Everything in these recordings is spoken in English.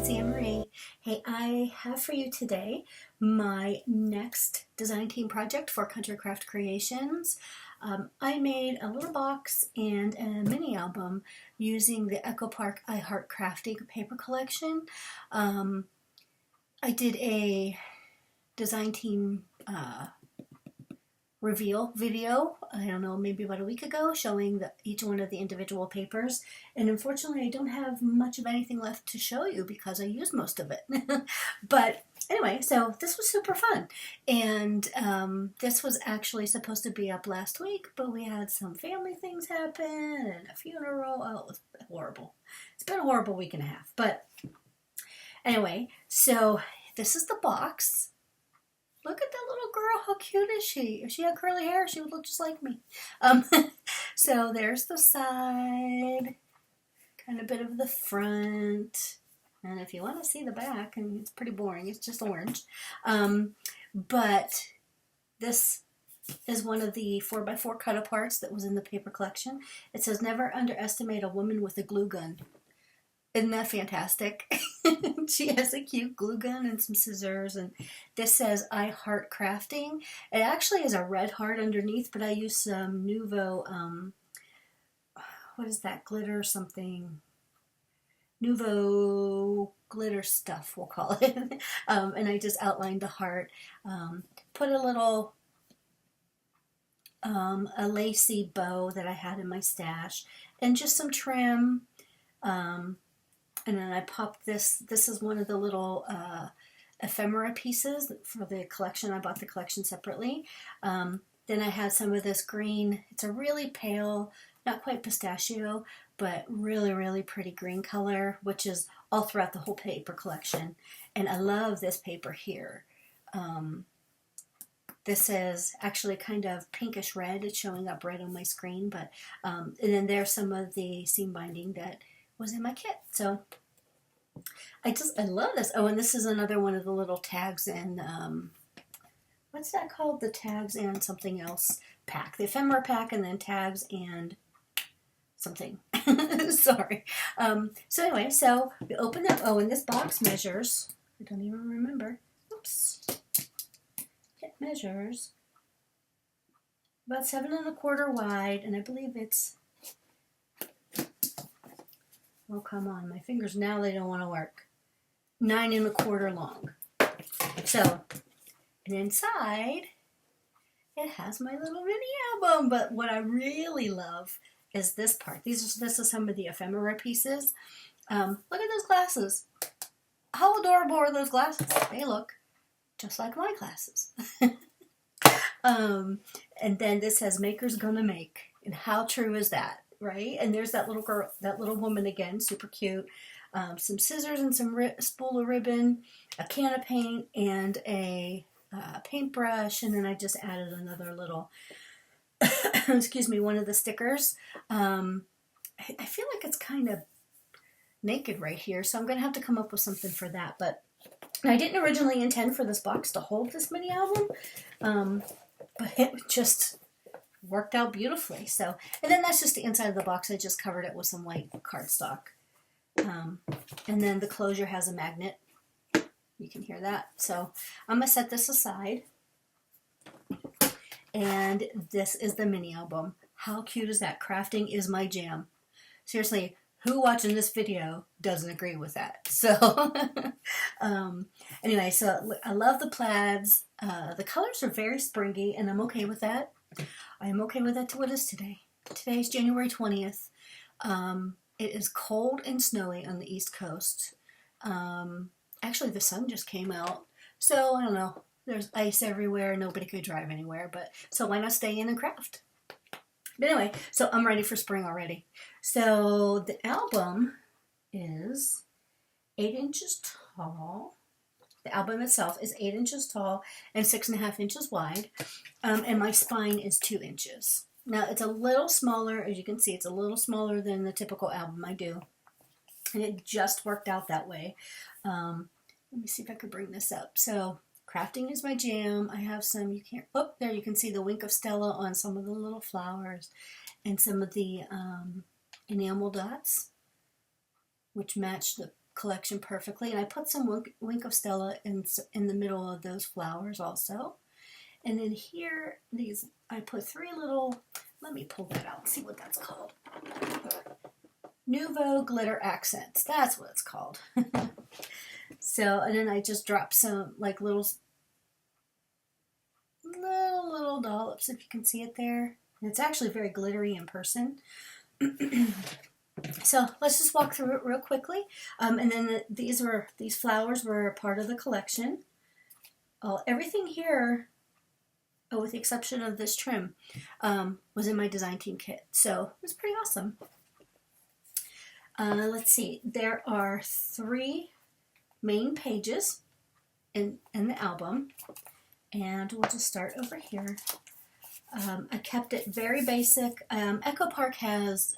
it's Anne Marie. Hey, I have for you today my next design team project for Country Craft Creations. I made a little box and a mini album using the Echo Park I Heart Crafting paper collection. I did a design team reveal video, I don't know, maybe about a week ago, showing each one of the individual papers. And unfortunately, I don't have much of anything left to show you because I used most of it. But anyway, so this was super fun. And this was actually supposed to be up last week, but we had some family things happen and a funeral. Oh, it was horrible. It's been a horrible week and a half. But anyway, so this is the box. Look at that little girl. How cute is she? If she had curly hair, she would look just like me. So there's the side, kind of a bit of the front. And if you want to see the back, I mean, it's pretty boring. It's just orange. But this is one of the 4x4 cut-aparts that was in the paper collection. It says, "Never underestimate a woman with a glue gun." Isn't that fantastic? She has a cute glue gun and some scissors, and this says "I Heart Crafting." It actually is a red heart underneath, but I used some Nouveau, what is that, glitter something, Nouveau glitter stuff, we'll call it. And I just outlined the heart, put a little, a lacy bow that I had in my stash, and just some trim, and then I popped this. This is one of the little ephemera pieces for the collection. I bought the collection separately. Then I had some of this green. It's a really pale, not quite pistachio, but really, really pretty green color, which is all throughout the whole paper collection. And I love this paper here. This is actually kind of pinkish red. It's showing up red on my screen, but and then there's some of the seam binding that was in my kit. So I love this. Oh, and this is another one of the little tags and what's that called? The tags and something else pack. The ephemera pack, and then tags and something. Sorry. So anyway, so we open it. Oh, and this box measures, I don't even remember. Oops. It measures about 7 1/4 wide, and I believe it's, oh, come on, my fingers now, they don't want to work. 9 1/4 long. So, and inside, it has my little mini album. But what I really love is this part. This is some of the ephemera pieces. Look at those glasses. How adorable are those glasses? They look just like my glasses. And then this says, "Maker's gonna make." And how true is that? Right? And there's that little girl, that little woman again, super cute. Some scissors and some spool of ribbon, a can of paint, and a paintbrush. And then I just added another little, excuse me, one of the stickers. I feel like it's kind of naked right here, so I'm going to have to come up with something for that. But I didn't originally intend for this box to hold this mini album, but it just worked out beautifully. So, and then that's just the inside of the box. I just covered it with some white cardstock. And then the closure has a magnet. You can hear that. So I'm going to set this aside. And this is the mini album. How cute is that? Crafting is my jam. Seriously, who watching this video doesn't agree with that? So anyway, so I love the plaids. The colors are very springy, and I'm okay with that. I am okay with that to what is today. Today is January 20th. It is cold and snowy on the East Coast. Actually, the sun just came out. So, I don't know. There's ice everywhere. Nobody could drive anywhere. But so why not stay in and craft? But anyway, so I'm ready for spring already. So the album is 8 inches tall. The album itself is 8 inches tall and 6.5 inches wide. And my spine is 2 inches. Now, it's a little smaller. As you can see, it's a little smaller than the typical album I do. And it just worked out that way. Let me see if I could bring this up. So, crafting is my jam. I have some, you can't, oh, there you can see the wink of Stella on some of the little flowers. And some of the enamel dots, which match the collection perfectly. And I put some Wink of Stella in the middle of those flowers also. And then here, I put 3 little, let me pull that out and see what that's called. Nouveau Glitter Accents. That's what it's called. So, and then I just dropped some like little dollops, if you can see it there. And it's actually very glittery in person. So let's just walk through it real quickly. And then these flowers were part of the collection. Everything here, with the exception of this trim, was in my design team kit. So it was pretty awesome. Let's see. There are 3 main pages in the album. And we'll just start over here. I kept it very basic. Echo Park has,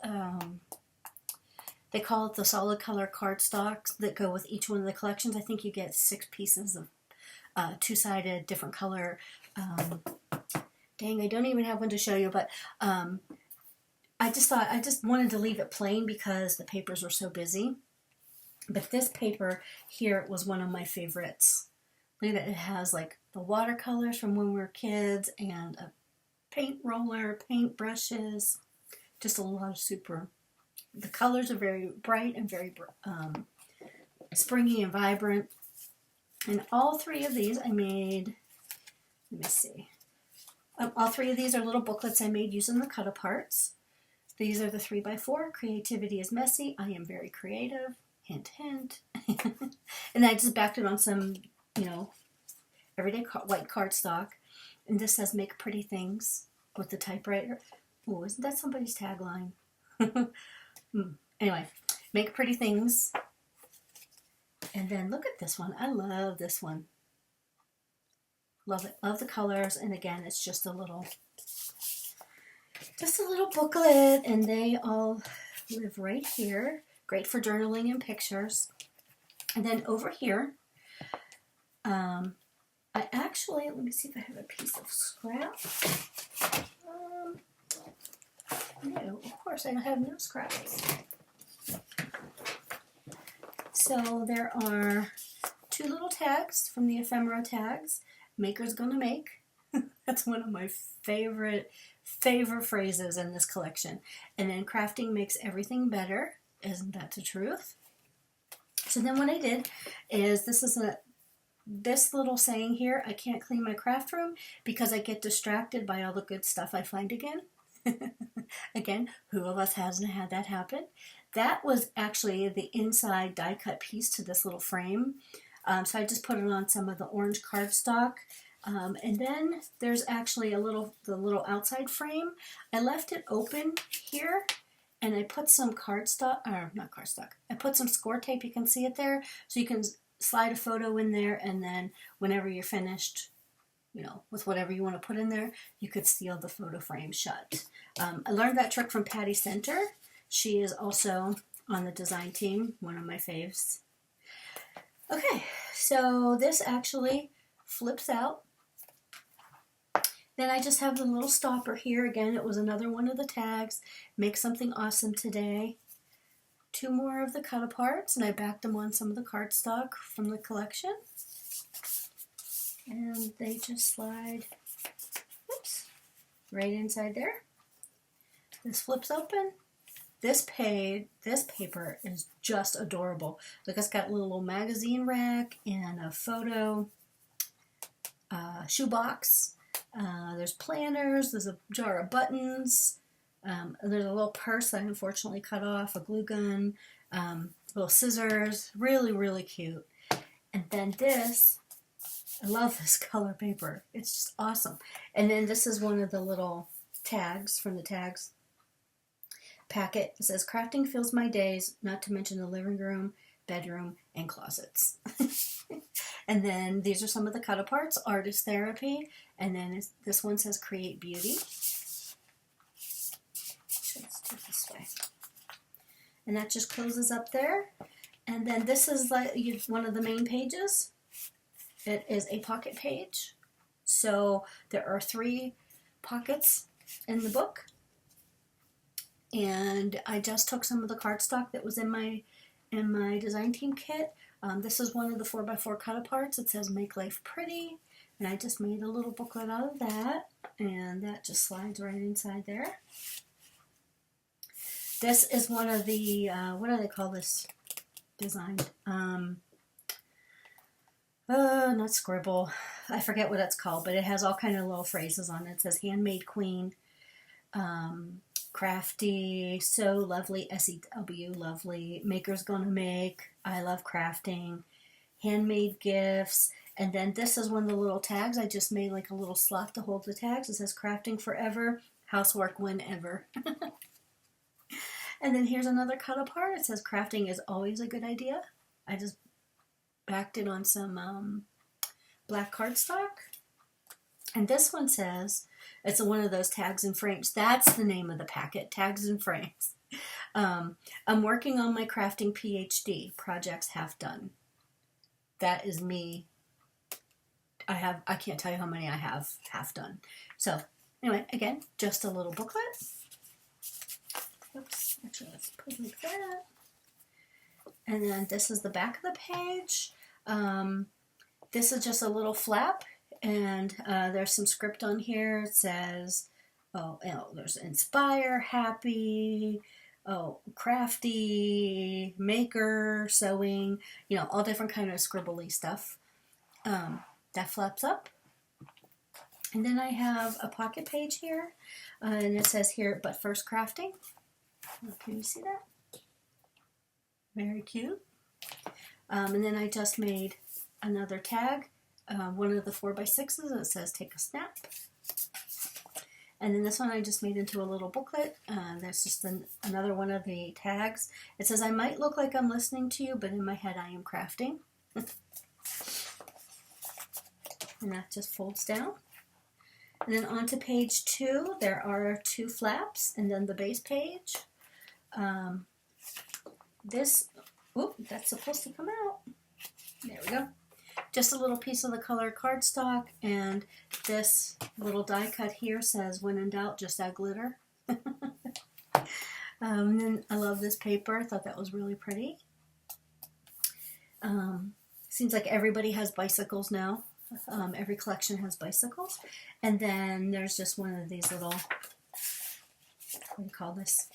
they call it the solid color cardstocks that go with each one of the collections. I think you get 6 pieces of 2-sided, different color. Dang, I don't even have one to show you, but I just wanted to leave it plain because the papers were so busy. But this paper here was one of my favorites. Look at it. It has like the watercolors from when we were kids and a paint roller, paint brushes, just a lot of the colors are very bright and very springy and vibrant. And all 3 of these I made, let me see, all 3 of these are little booklets I made using the cut-aparts. These are the 3x4, Creativity is Messy, I Am Very Creative, hint, hint. And I just backed it on some, everyday white cardstock. And this says Make Pretty Things with the typewriter. Oh, isn't that somebody's tagline? Anyway, Make Pretty Things. And then look at this one. I love this one. Love it. Love the colors. And again, it's just a little booklet. And they all live right here. Great for journaling and pictures. And then over here, I actually, let me see if I have a piece of scrap. No, of course I have no scraps. So there are 2 little tags from the ephemera tags. Maker's gonna make. That's one of my favorite phrases in this collection. And then crafting makes everything better. Isn't that the truth? So then what I did is, this little saying here, I can't clean my craft room because I get distracted by all the good stuff I find again. Again, who of us hasn't had that happen? That was actually the inside die cut piece to this little frame. So I just put it on some of the orange cardstock. And then there's actually the little outside frame. I left it open here and I put some I put some Scor tape, you can see it there. So you can slide a photo in there, and then whenever you're finished, with whatever you want to put in there, you could seal the photo frame shut. I learned that trick from Patty Center. She is also on the design team, one of my faves. Okay, so this actually flips out. Then I just have the little stopper here. Again, it was another one of the tags. Make something awesome today. 2 more of the cut-aparts, and I backed them on some of the cardstock from the collection. And they just slide, right inside there. This flips open. This paper is just adorable. Look, it's got a little magazine rack and a photo shoebox. There's planners. There's a jar of buttons. There's a little purse that I unfortunately cut off, a glue gun, little scissors. Really, really cute. And then this, I love this color paper. It's just awesome. And then this is one of the little tags from the tags packet. It says, crafting fills my days, not to mention the living room, bedroom, and closets. And then these are some of the cut-aparts, Artist Therapy. And then this one says Create Beauty. Let's do it this way. And that just closes up there. And then this is like one of the main pages. It is a pocket page. So there are 3 pockets in the book. And I just took some of the cardstock that was in my in my design team kit. This is one of the 4x4 cut aparts. It says Make Life Pretty, and I just made a little booklet out of that, and that just slides right inside there. This is one of the, what do they call this design? Not scribble. I forget what it's called, but it has all kind of little phrases on it. It says Handmade Queen, Crafty, So Lovely, SEW, Lovely, Maker's Gonna Make, I Love Crafting, Handmade Gifts, and then this is one of the little tags. I just made like a little slot to hold the tags. It says Crafting Forever, Housework Whenever. And then here's another cut apart. It says Crafting is Always a Good Idea. I just backed it on some black cardstock. And this one says, it's one of those tags and frames. That's the name of the packet, Tags and Frames. I'm working on my crafting PhD, projects half done. That is me. I can't tell you how many I have half done. So anyway, again, just a little booklet. Oops, actually let's put it like that. And then this is the back of the page. This is just a little flap, and there's some script on here. It says, there's inspire, happy, crafty, maker, sewing, all different kind of scribbly stuff. That flaps up. And then I have a pocket page here, and it says here, but first crafting. Can you see that? Very cute. And then I just made another tag, one of the 4x6s that says take a snap. And then this one I just made into a little booklet. That's just another one of the tags. It says, I might look like I'm listening to you, but in my head I am crafting. And that just folds down. And then onto page 2, there are 2 flaps, and then the base page. That's supposed to come out. There we go. Just a little piece of the colored cardstock, and this little die cut here says, when in doubt, just add glitter. And then I love this paper. I thought that was really pretty. Seems like everybody has bicycles now. Every collection has bicycles. And then there's just one of these little, what do you call this?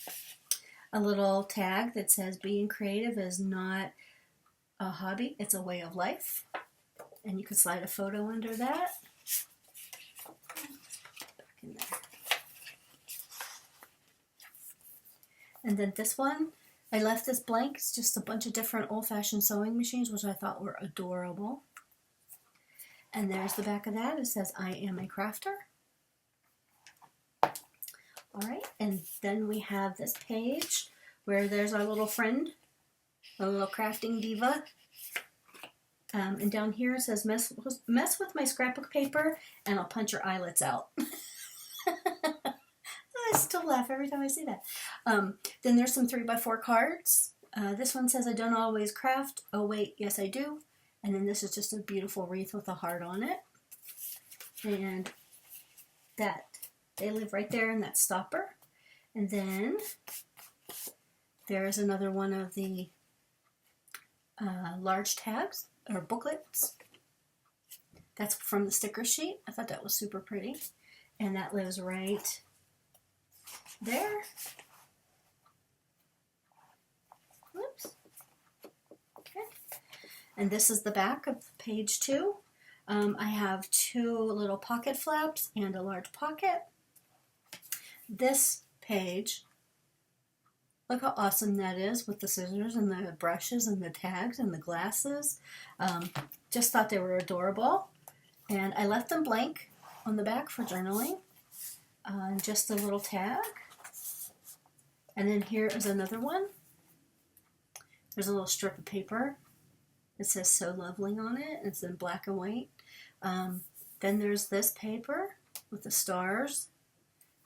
A little tag that says being creative is not a hobby, it's a way of life. And you can slide a photo under that. Back in there. And then this one, I left this blank. It's just a bunch of different old-fashioned sewing machines, which I thought were adorable. And there's the back of that. It says, I am a crafter. All right, and then we have this page where there's our little friend, a little crafting diva. And down here it says, mess with my scrapbook paper and I'll punch your eyelets out. I still laugh every time I see that. Then there's some 3x4 cards. This one says, I don't always craft. Oh wait, yes I do. And then this is just a beautiful wreath with a heart on it. And that, they live right there in that stopper. And then there's another one of the large tags or booklets. That's from the sticker sheet. I thought that was super pretty. And that lives right there. Whoops. Okay. And this is the back of page 2. I have 2 little pocket flaps and a large pocket. This page, look how awesome that is with the scissors and the brushes and the tags and the glasses. Just thought they were adorable. And I left them blank on the back for journaling. Just a little tag. And then here is another one. There's a little strip of paper. It says So Lovely on it. It's in black and white. Then there's this paper with the stars.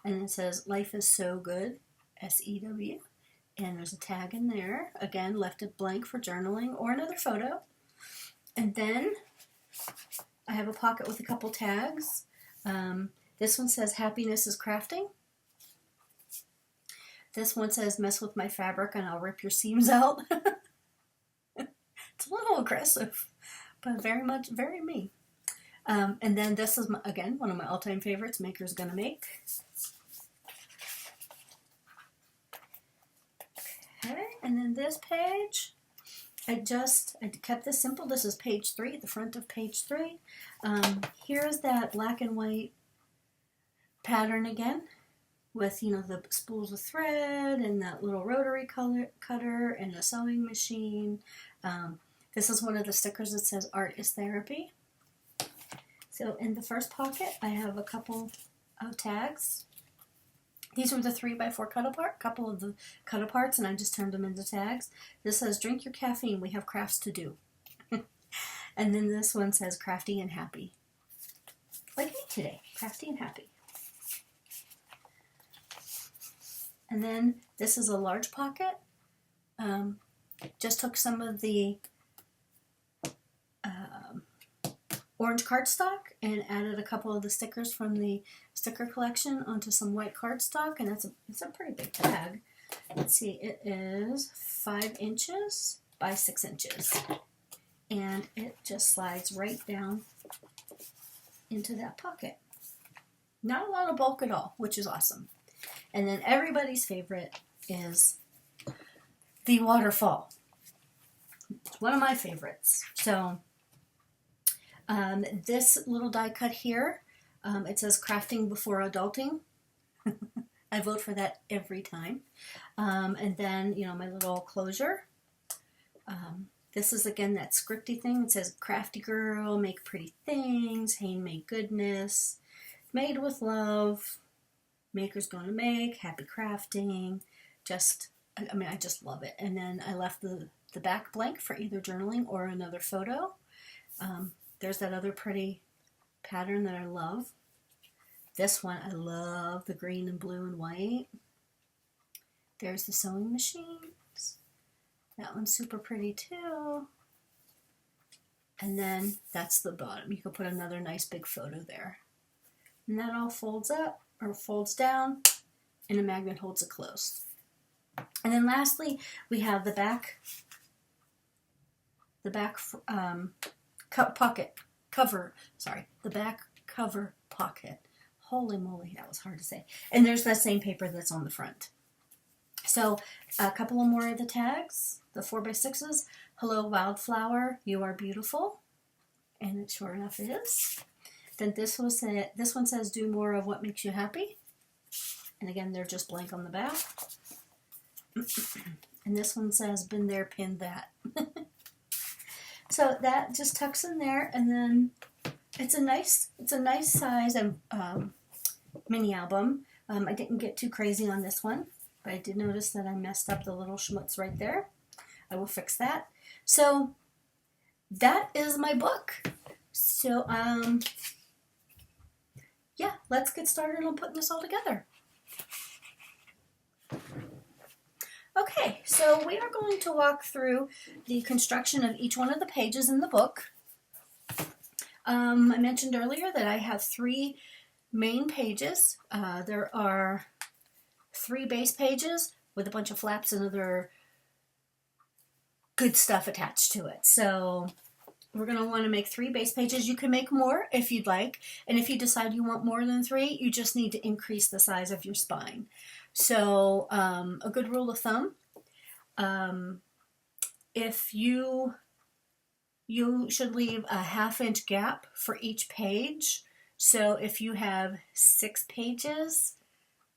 And it says Life is So Good, SEW. And there's a tag in there. Again, left it blank for journaling or another photo. And then I have a pocket with a couple tags. This one says Happiness is Crafting. This one says Mess with my fabric and I'll rip your seams out. aggressive, but very me. And then this is, again, one of my all-time favorites, Maker's Gonna Make. Okay, and then this page, I kept this simple. This is page 3, the front of page 3. Here's that black and white pattern again, with, you know, the spools of thread and that little rotary cutter and the sewing machine. This is one of the stickers that says Art is Therapy. So in the first pocket, I have a couple of tags. These were the 3x4 couple of the cut aparts, and I just turned them into tags. This says, drink your caffeine, we have crafts to do. And then this one says, crafty and happy. Like me today, crafty and happy. And then this is a large pocket. Just took some of the orange cardstock and added a couple of the stickers from the sticker collection onto some white cardstock, and it's a pretty big tag. Let's see, it is 5 inches by 6 inches, and it just slides right down into that pocket. Not a lot of bulk at all, which is awesome. And then everybody's favorite is the waterfall. It's one of my favorites. So this little die cut here, it says crafting before adulting. I vote for that every time. And then, you know, my little closure. This is, again, that scripty thing. It says crafty girl, make pretty things, handmade goodness, made with love, Maker's Gonna Make, happy crafting. I just love it. And then I left the back blank for either journaling or another photo. There's that other pretty pattern that I love. This one, I love the green and blue and white. There's the sewing machines. That one's super pretty too. And then that's the bottom. You could put another nice big photo there. And that all folds up or folds down, and a magnet holds it closed. And then lastly, we have the back cover pocket. Holy moly, that was hard to say. And there's that same paper that's on the front. So a couple of more of the tags, the 4x6s. Hello, wildflower, you are beautiful. And it sure enough is. Then this one says, do more of what makes you happy. And again, they're just blank on the back. And this one says, been there, pinned that. So that just tucks in there, and then it's a nice size mini album. I didn't get too crazy on this one, but I did notice that I messed up the little schmutz right there. I will fix that. So that is my book. So yeah, let's get started on putting this all together. Okay, so we are going to walk through the construction of each one of the pages in the book. I mentioned earlier that I have 3 main pages. There are 3 base pages with a bunch of flaps and other good stuff attached to it. So we're going to want to make 3 base pages. You can make more if you'd like, and if you decide you want more than 3, you just need to increase the size of your spine. So a good rule of thumb, if you should leave a 1/2 inch gap for each page. So if you have 6 pages,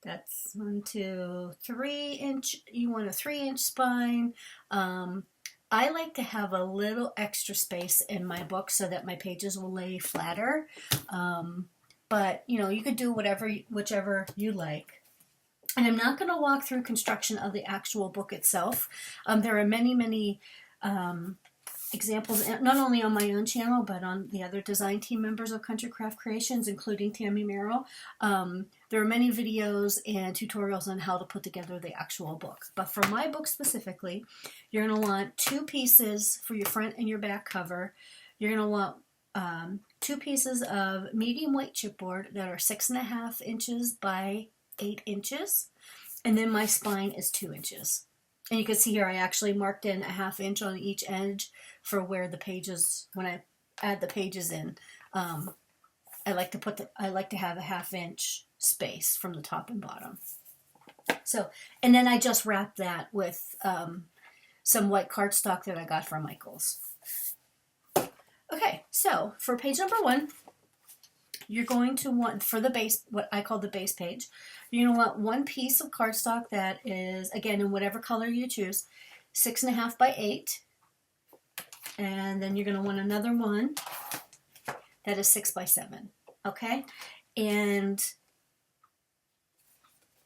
that's 1, 2, 3 inch, you want a 3-inch spine. I like to have a little extra space in my book so that my pages will lay flatter. But you know, you could do whichever you like. And I'm not going to walk through construction of the actual book itself. There are many examples, not only on my own channel, but on the other design team members of Country Craft Creations, including Tammy Merrill. There are many videos and tutorials on how to put together the actual book. But for my book specifically, you're going to want 2 pieces for your front and your back cover. You're going to want 2 pieces of medium weight chipboard that are 6.5 inches by 8 inches. And then my spine is 2 inches. And you can see here I actually marked in a 1/2 inch on each edge for where the pages, when I add the pages in, I like to have a 1/2 inch space from the top and bottom. So, and then I just wrap that with some white cardstock that I got from Michael's. Okay, so for page number 1, you're going to want, for the base, what I call the base page, you're going to want 1 piece of cardstock that is, again, in whatever color you choose, 6.5 by 8. And then you're going to want another one that is 6 by 7. Okay? And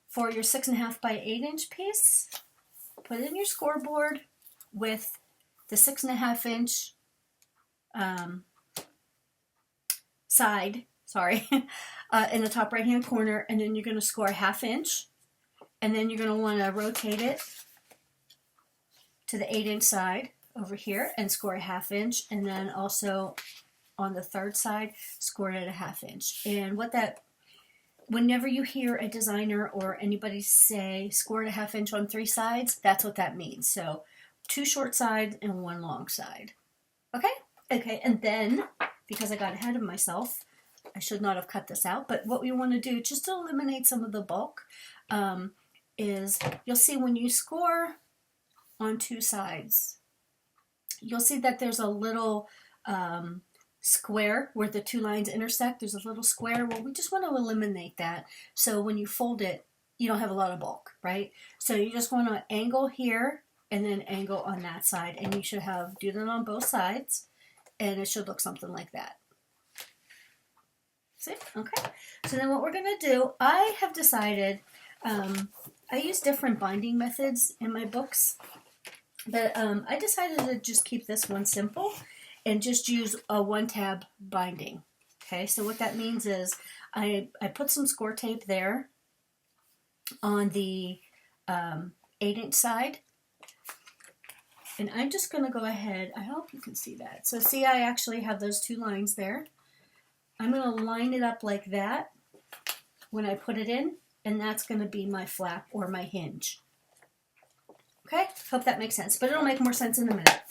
for your 6.5 by 8 inch piece, put it in your scoreboard with the 6.5 inch side, in the top right hand corner, and then you're going to score a 1/2 inch, and then you're going to want to rotate it to the 8 inch side over here and score a 1/2 inch, and then also on the third side score it at a 1/2 inch. And whenever you hear a designer or anybody say score at a 1/2 inch on 3 sides, that's what that means. So 2 short sides and 1 long side. Okay, and then, because I got ahead of myself, I should not have cut this out, but what we want to do, just to eliminate some of the bulk, is you'll see when you score on 2 sides, you'll see that there's a little square where the 2 lines intersect. There's a little square. Well, we just want to eliminate that, so when you fold it, you don't have a lot of bulk, right? So you just want to angle here and then angle on that side, and you should do that on both sides, and it should look something like that. See? Okay. So then what we're going to do, I have decided, I use different binding methods in my books, but I decided to just keep this one simple and just use a 1-tab binding. Okay, so what that means is I put some score tape there on the 8 inch side, and I'm just going to go ahead, I hope you can see that. So see, I actually have those 2 lines there. I'm going to line it up like that when I put it in, and that's going to be my flap or my hinge. Okay, hope that makes sense, but it'll make more sense in a minute.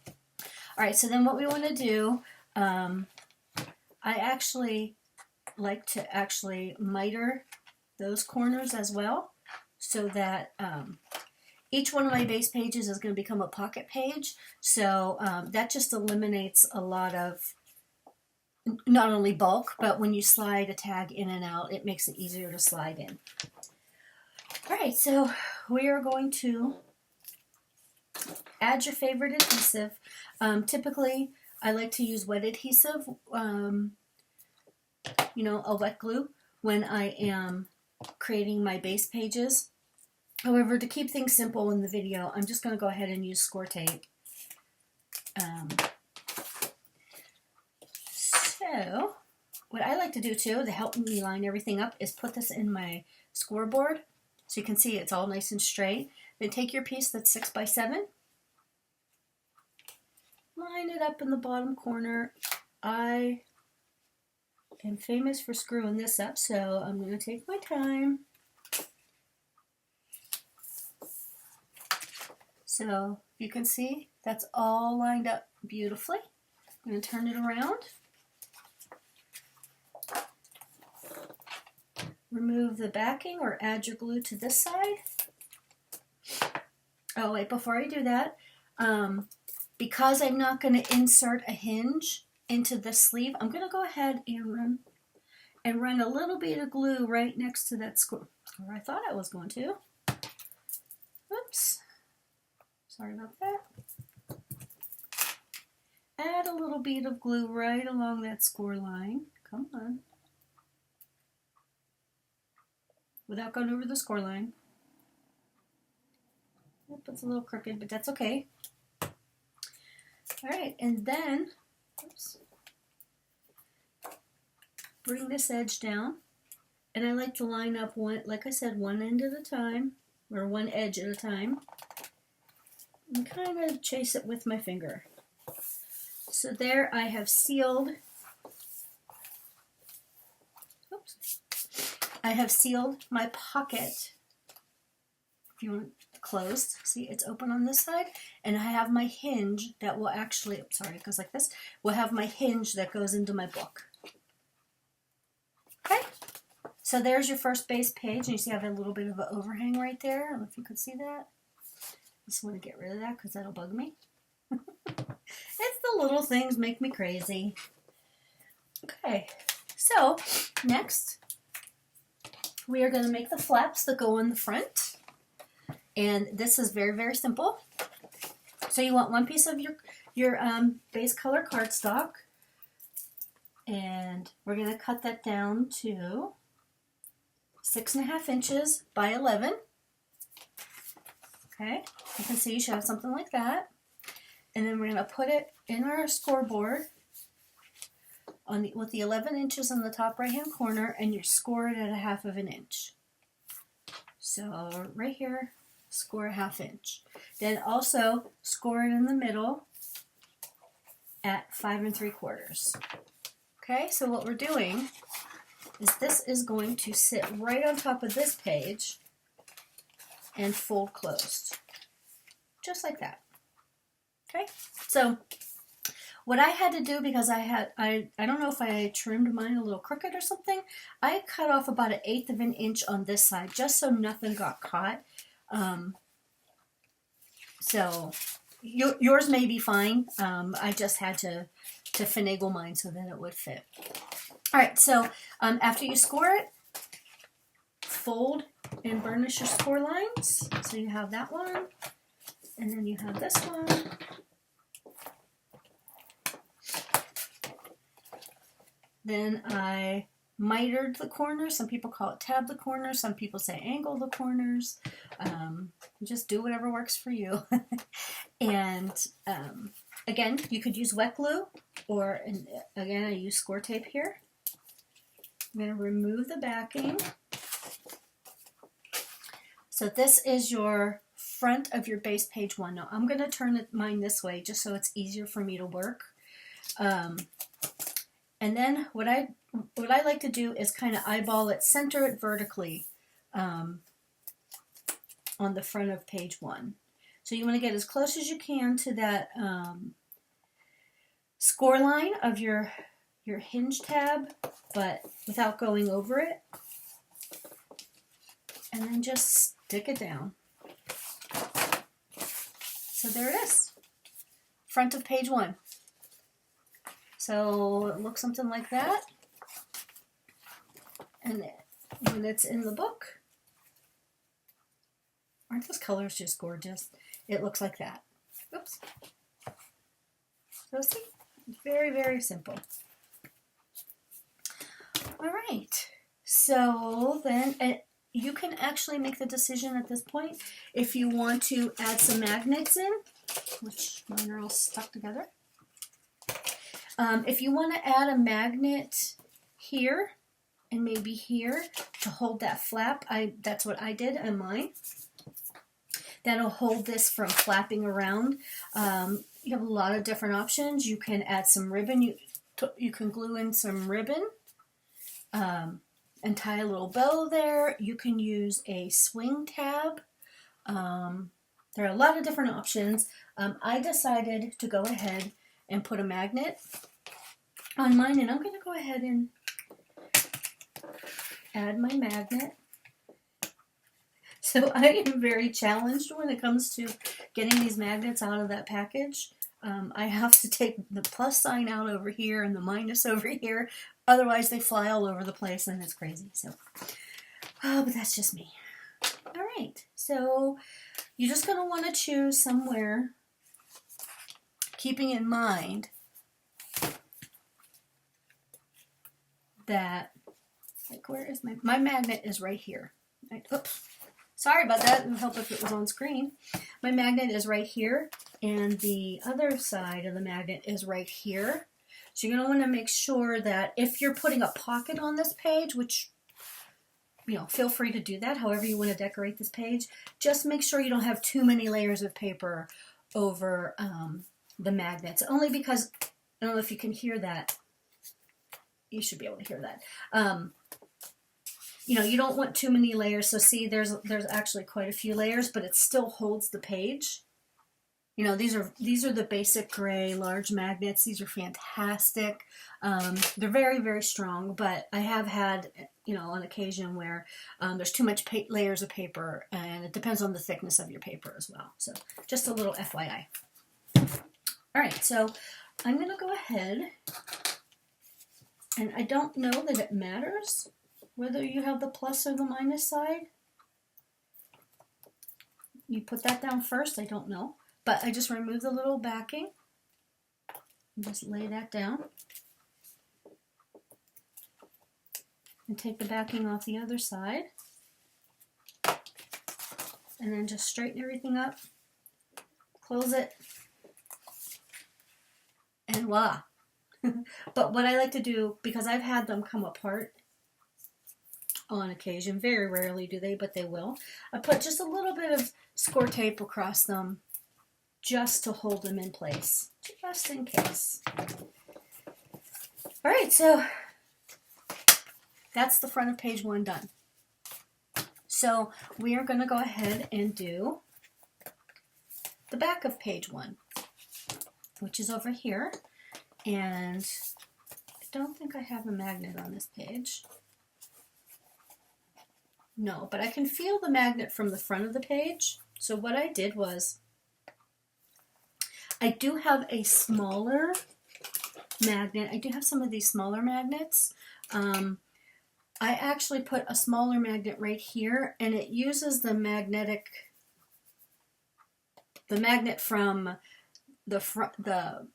All right, so then what we want to do, I actually like to miter those corners as well, so that each one of my base pages is going to become a pocket page. So that just eliminates a lot of, not only bulk, but when you slide a tag in and out, it makes it easier to slide in. All right, so we are going to add your favorite adhesive. Typically, I like to use wet adhesive, a wet glue, when I am creating my base pages. However, to keep things simple in the video, I'm just going to go ahead and use score tape. So, what I like to do too, to help me line everything up, is put this in my scoreboard. So you can see it's all nice and straight. Then take your piece that's 6 by 7. Line it up in the bottom corner. I am famous for screwing this up, so I'm going to take my time. So you can see that's all lined up beautifully. I'm going to turn it around. Remove the backing or add your glue to this side. Oh wait, before I do that, because I'm not going to insert a hinge into the sleeve, I'm going to go ahead and run a little bit of glue right next to that score. Or I thought I was going to. Oops. Sorry about that. Add a little bit of glue right along that score line. Come on. Without going over the score line. Yep, it's a little crooked, but that's okay. Alright, and then, oops, bring this edge down. And I like to line up one, like I said, one end at a time, or one edge at a time. And kind of chase it with my finger. So there I have sealed, oops, I have sealed my pocket, if you want to closed. See, it's open on this side, and I have my hinge that will actually, sorry, it goes like this, will have my hinge that goes into my book. Okay, so there's your first base page, and you see I have a little bit of an overhang right there. I don't know if you could see that. Just want to get rid of that because that'll bug me. It's the little things make me crazy. Okay, so next we are going to make the flaps that go on the front. And this is very, very simple. So you want one piece of your base color cardstock. And we're going to cut that down to 6.5 inches by 11. Okay, you can see you should have something like that. And then we're going to put it in our scoreboard on with the 11 inches on the top right hand corner, and you score it at 1/2 inch. So right here, score 1/2 inch. Then also score it in the middle at 5 3/4. Okay, so what we're doing is this is going to sit right on top of this page and fold closed, just like that. Okay, so what I had to do, because I don't know if I trimmed mine a little crooked or something, I cut off about 1/8 inch on this side just so nothing got caught. So yours may be fine. I just had to finagle mine so that it would fit. All right, so after you score it, fold and burnish your score lines. So you have that one, and then you have this one. Then I mitered the corners. Some people call it tab the corners. Some people say angle the corners. Just do whatever works for you. And again, you could use wet glue, or again, I use score tape here. I'm going to remove the backing. So this is your front of your base page 1. Now I'm going to turn mine this way just so it's easier for me to work. And then what I like to do is kind of eyeball it, center it vertically on the front of page 1. So you want to get as close as you can to that score line of your hinge tab, but without going over it. And then just stick it down. So there it is, front of page 1. So it looks something like that. And when it's in the book, aren't those colors just gorgeous? It looks like that. Oops. So see, very, very simple. All right. So then you can actually make the decision at this point if you want to add some magnets in, which mine are all stuck together. If you want to add a magnet here and maybe here to hold that flap, that's what I did on mine. That'll hold this from flapping around. You have a lot of different options. You can add some ribbon. You can glue in some ribbon and tie a little bow there. You can use a swing tab. There are a lot of different options. I decided to go ahead and put a magnet on mine, and I'm going to go ahead and add my magnet. So I am very challenged when it comes to getting these magnets out of that package. I have to take the plus sign out over here and the minus over here, otherwise they fly all over the place and it's crazy. So, but that's just me. All right, so you're just going to want to choose somewhere, keeping in mind that, like, where is my magnet is right here. Right, oops, sorry about that. It would help if it was on screen. My magnet is right here, and the other side of the magnet is right here. So you're going to want to make sure that if you're putting a pocket on this page, which, you know, feel free to do that however you want to decorate this page, just make sure you don't have too many layers of paper over the magnets, only because, I don't know if you can hear that. You should be able to hear that. you know, you don't want too many layers. So see, there's actually quite a few layers, but it still holds the page. You know, these are the basic gray large magnets. These are fantastic. They're very, very strong, but I have had, you know, on occasion where there's too much layers of paper, and it depends on the thickness of your paper as well. So just a little FYI. All right, so I'm going to go ahead, and I don't know that it matters whether you have the plus or the minus side. You put that down first, I don't know. But I just remove the little backing and just lay that down. And take the backing off the other side. And then just straighten everything up. Close it. And voila. But what I like to do, because I've had them come apart on occasion, very rarely do they, but they will. I put just a little bit of Scor tape across them, just to hold them in place, just in case. All right, so that's the front of page 1 done. So we are going to go ahead and do the back of page 1, which is over here. And I don't think I have a magnet on this page. No, but I can feel the magnet from the front of the page. So what I did was, I do have a smaller magnet. I do have some of these smaller magnets. I actually put a smaller magnet right here, and it uses the magnet from the front, the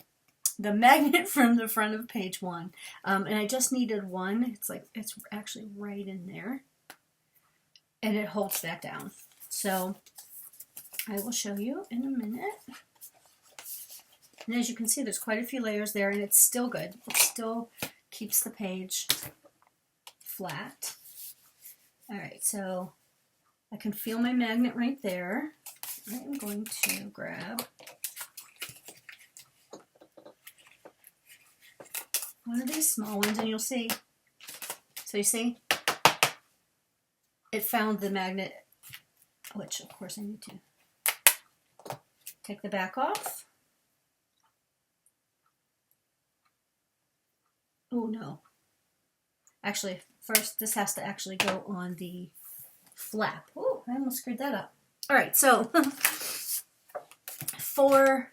magnet from the front of page 1. And I just needed one. It's actually right in there, and it holds that down. So I will show you in a minute. And as you can see, there's quite a few layers there, and it's still good. It still keeps the page flat. All right, so I can feel my magnet right there. I'm going to grab one of these small ones, and you'll see. So you see, it found the magnet, which of course I need to take the back off. Oh no. Actually, first this has to actually go on the flap. Oh, I almost screwed that up. All right, so for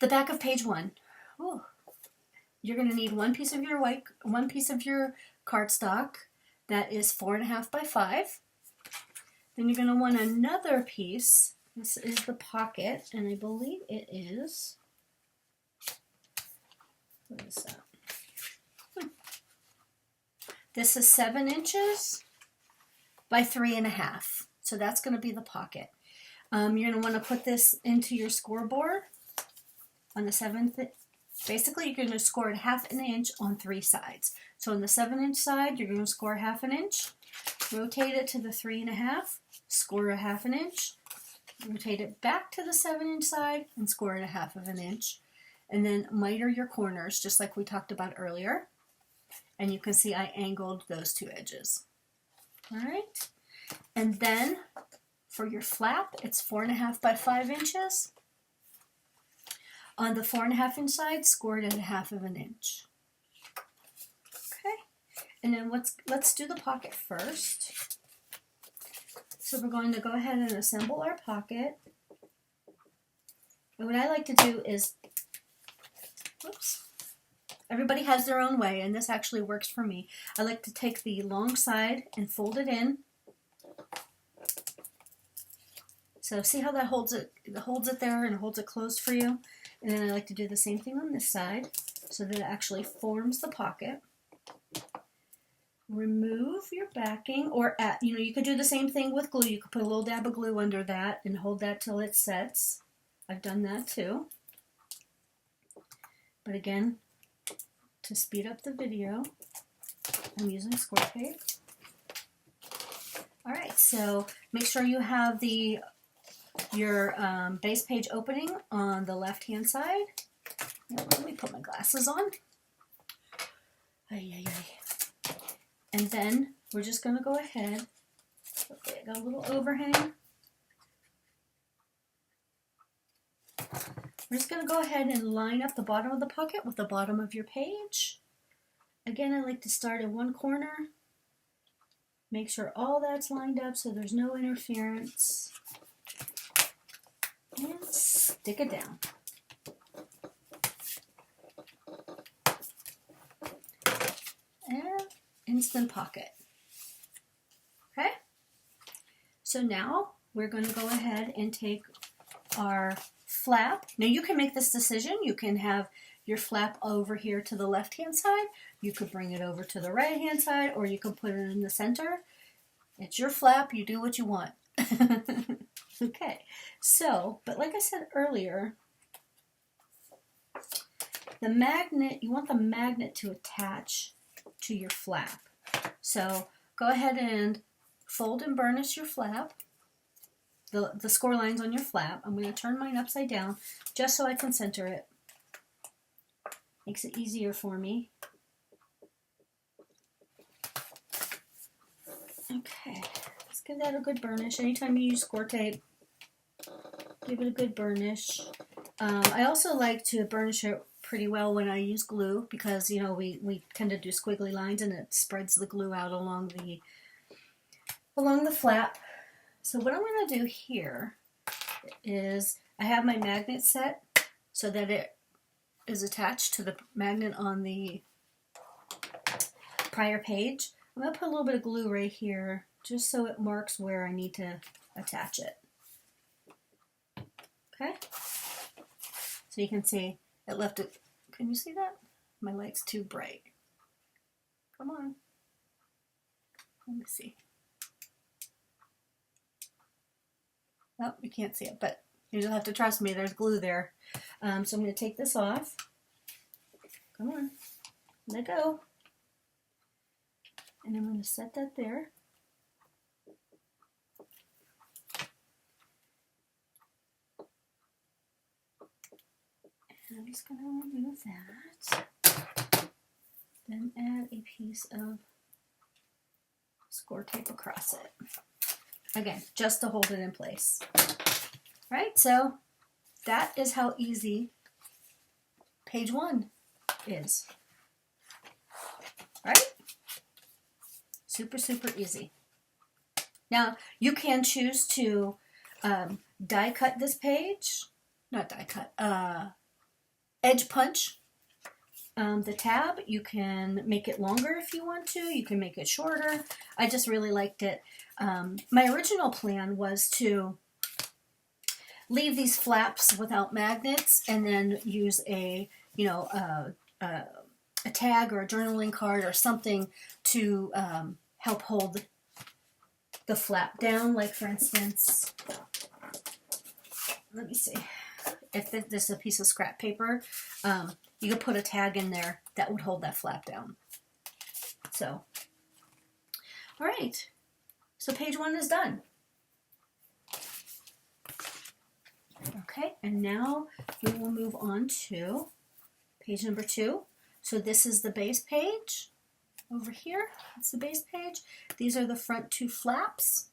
the back of page 1, you're going to need one piece of your cardstock that is 4.5 by 5. Then you're going to want another piece. This is the pocket, and I believe it is. What is that? This is 7 inches by 3.5. So that's going to be the pocket. You're going to want to put this into your scoreboard on the 7th. Basically, you're going to score it 1/2 inch on 3 sides. So on the 7-inch side, you're going to score 1/2 inch. Rotate it to the 3.5. Score 1/2 inch. Rotate it back to the 7-inch side and score it 1/2 inch. And then miter your corners, just like we talked about earlier. And you can see I angled those 2 edges. All right. And then for your flap, it's 4.5 by 5 inches. On the 4.5 inch side, score it at 1/2 inch. Okay. And then let's do the pocket first. So we're going to go ahead and assemble our pocket. And what I like to do is, whoops. Everybody has their own way, and this actually works for me. I like to take the long side and fold it in. So see how that holds it there and holds it closed for you? And then I like to do the same thing on this side so that it actually forms the pocket. Remove your backing, or you could do the same thing with glue. You could put a little dab of glue under that and hold that till it sets. I've done that too. But again, to speed up the video, I'm using Scor tape. All right, so make sure you have your base page opening on the left-hand side. Now, let me put my glasses on. And then we're just going to go ahead. Okay, I got a little overhang. We're just going to go ahead and line up the bottom of the pocket with the bottom of your page. Again, I like to start in one corner. Make sure all that's lined up so there's no interference. And stick it down. And instant pocket. Okay? So now we're going to go ahead and take our flap. Now you can make this decision. You can have your flap over here to the left hand side. You could bring it over to the right hand side, or you can put it in the center. It's your flap. You do what you want. Okay, so, but like I said earlier, the magnet, you want the magnet to attach to your flap. So go ahead and fold and burnish your flap, the score lines on your flap. I'm going to turn mine upside down just so I can center it. Makes it easier for me. Okay, let's give that a good burnish. Anytime you use score tape, give it a good burnish. I also like to burnish it pretty well when I use glue because, you know, we tend to do squiggly lines and it spreads the glue out along the flap. So what I'm going to do here is I have my magnet set so that it is attached to the magnet on the prior page. I'm going to put a little bit of glue right here just so it marks where I need to attach it. Okay? So you can see it left it. Can you see that? My light's too bright. Come on. Let me see. Oh, you can't see it, but you just have to trust me. There's glue there. So I'm going to take this off. Come on. Let go. And I'm going to set that there. And I'm just going to remove that. Then add a piece of score tape across it. Again, just to hold it in place. Right, so that is how easy page 1 is. Right? Super, super easy. Now, you can choose to die cut this page. Not die cut. Edge punch the tab. You can make it longer if you want to. You can make it shorter. I just really liked it. My original plan was to leave these flaps without magnets and then use a tag or a journaling card or something to help hold the flap down. Like, for instance, let me see. If this is a piece of scrap paper, you could put a tag in there that would hold that flap down. So, all right. So page 1 is done. Okay, and now we will move on to page number 2. So this is the base page over here. That's the base page. These are the front 2 flaps.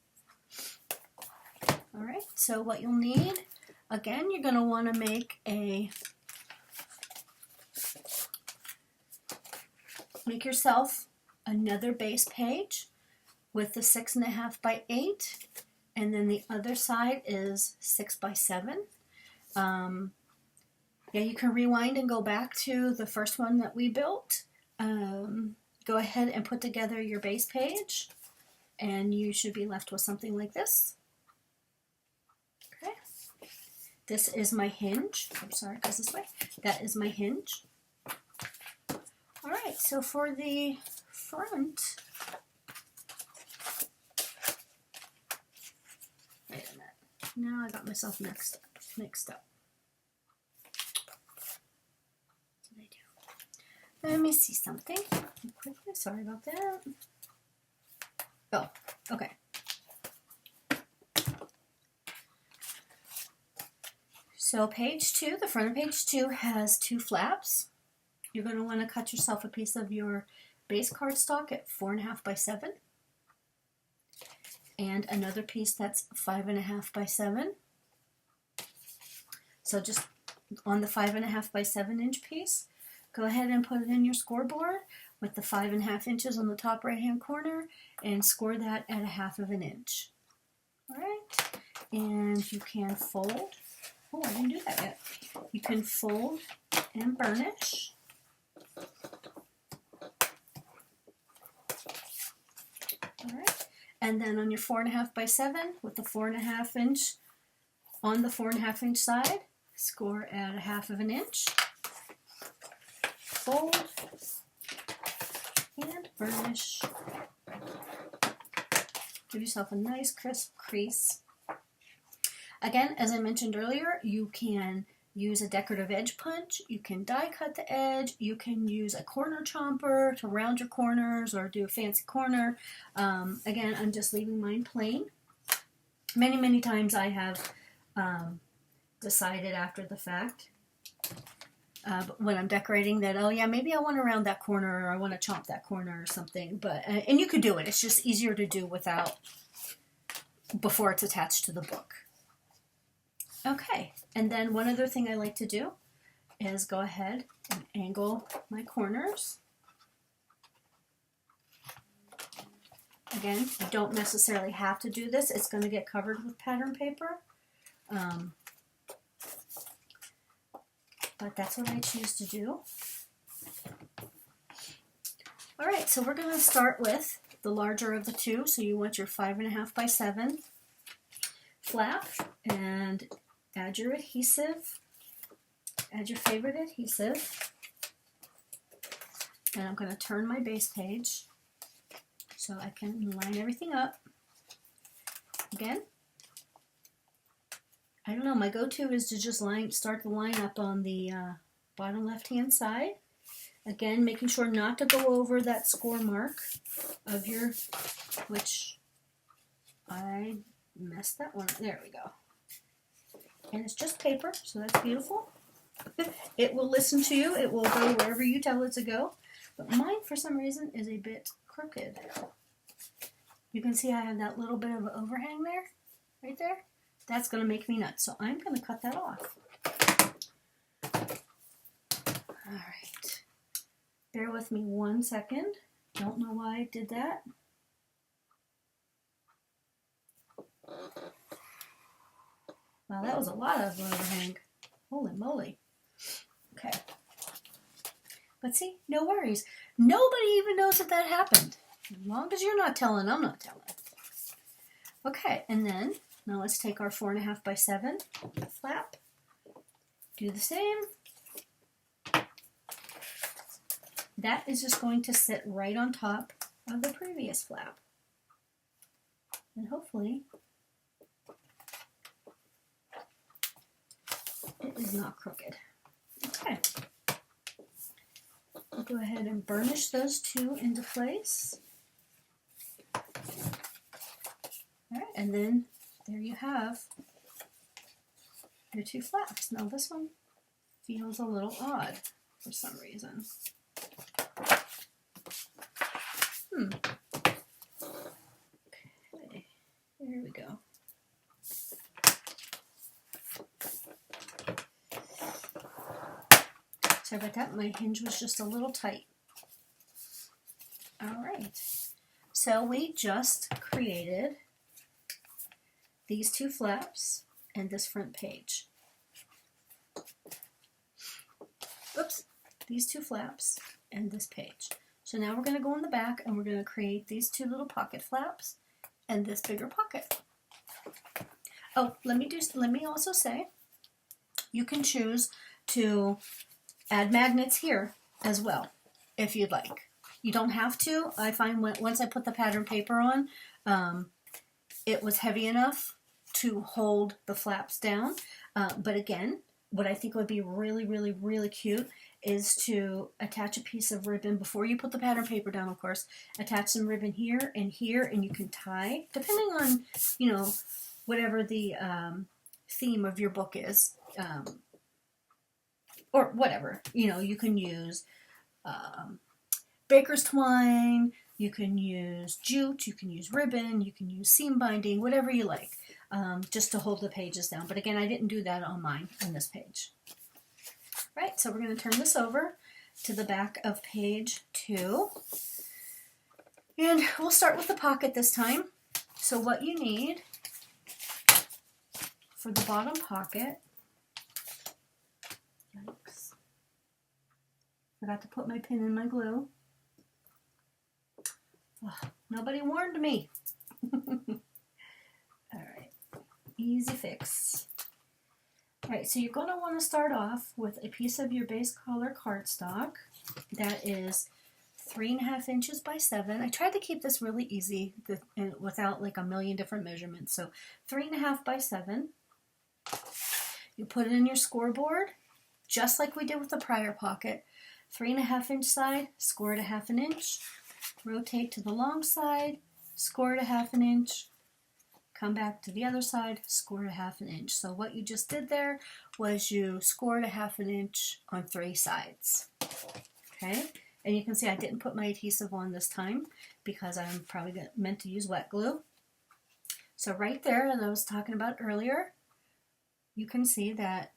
All right, so what you'll need, again, you're going to want to make yourself another base page with the 6.5 by 8, and then the other side is 6 by 7. Yeah, you can rewind and go back to the first one that we built. Go ahead and put together your base page, and you should be left with something like this. Okay. This is my hinge. I'm sorry, it goes this way. That is my hinge. All right, so for the front, wait a minute. Now I got myself mixed up. What did I do? Let me see something quickly. Sorry about that. Oh, okay. So page 2, the front of page 2 has 2 flaps. You're going to want to cut yourself a piece of your base cardstock at 4.5 by 7. and another piece that's 5.5 by 7. So just on the 5.5 by 7 inch piece, go ahead and put it in your scoreboard with the 5.5 inches on the top right hand corner and score that at 1/2 inch. All right, and you can fold. Oh, I didn't do that yet. You can fold and burnish. All right, and then on your 4.5 by 7 with the 4.5 inch on the 4.5 inch side, score at 1/2 inch. Fold and burnish. Give yourself a nice crisp crease. Again, as I mentioned earlier, you can use a decorative edge punch, you can die cut the edge, you can use a corner chomper to round your corners or do a fancy corner. Again, I'm just leaving mine plain. Many times I have decided after the fact when I'm decorating that, oh yeah, maybe I want to round that corner or I want to chomp that corner or something. But and you could do it. It's just easier to do before it's attached to the book. Okay, and then one other thing I like to do is go ahead and angle my corners. Again, you don't necessarily have to do this. It's going to get covered with pattern paper. But that's what I choose to do. All right, so we're going to start with the larger of the two. So you want your 5.5 by 7 flap and add your adhesive. Add your favorite adhesive. And I'm going to turn my base page so I can line everything up. Again, I don't know, my go-to is to just start the line up on the bottom left-hand side. Again, making sure not to go over that score mark of which I messed that one up. There we go. And it's just paper, so that's beautiful. It will listen to you. It will go wherever you tell it to go. But mine, for some reason, is a bit crooked. You can see I have that little bit of overhang there, right there. That's going to make me nuts, so I'm going to cut that off. All right. Bear with me 1 second. Don't know why I did that. Wow, that was a lot of overhang. Holy moly. Okay. But see, no worries. Nobody even knows that happened. As long as you're not telling, I'm not telling. Okay, and then, now let's take our 4.5 by 7 flap. Do the same. That is just going to sit right on top of the previous flap. And hopefully, it is not crooked. Okay. I'll go ahead and burnish those two into place. All right, and then there you have your two flaps. Now this one feels a little odd for some reason. Okay, there we go. Sorry about that, my hinge was just a little tight. All right, so we just created these two flaps and this front page. Oops, these two flaps and this page. So now we're going to go in the back and we're going to create these two little pocket flaps and this bigger pocket. Oh, let me also say, you can choose to add magnets here as well, if you'd like. You don't have to. I find once I put the pattern paper on, it was heavy enough to hold the flaps down. But again, what I think would be really cute is to attach a piece of ribbon before you put the pattern paper down, of course. Attach some ribbon here, and you can tie, depending on, whatever the theme of your book is, or whatever. You can use baker's twine, You can use jute, you can use ribbon, you can use seam binding, whatever you like, just to hold the pages down. But again, I didn't do that on mine, on this page. Right, so we're going to turn this over to the back of page 2. And we'll start with the pocket this time. So what you need for the bottom pocket, yikes, forgot to put my pin in my glue. Oh, nobody warned me. All right, easy fix. All right, so you're going to want to start off with a piece of your base color cardstock that is 3.5 inches by 7. I tried to keep this really easy without like a million different measurements. So 3.5 by 7. You put it in your scoreboard, just like we did with the prior pocket. 3.5 inch side, score it 1/2 inch. Rotate to the long side, score it 1/2 inch. Come back to the other side, score it 1/2 inch. So what you just did there was you scored 1/2 inch on 3 sides. Okay, and you can see I didn't put my adhesive on this time because I'm probably meant to use wet glue. So right there, as I was talking about earlier, you can see that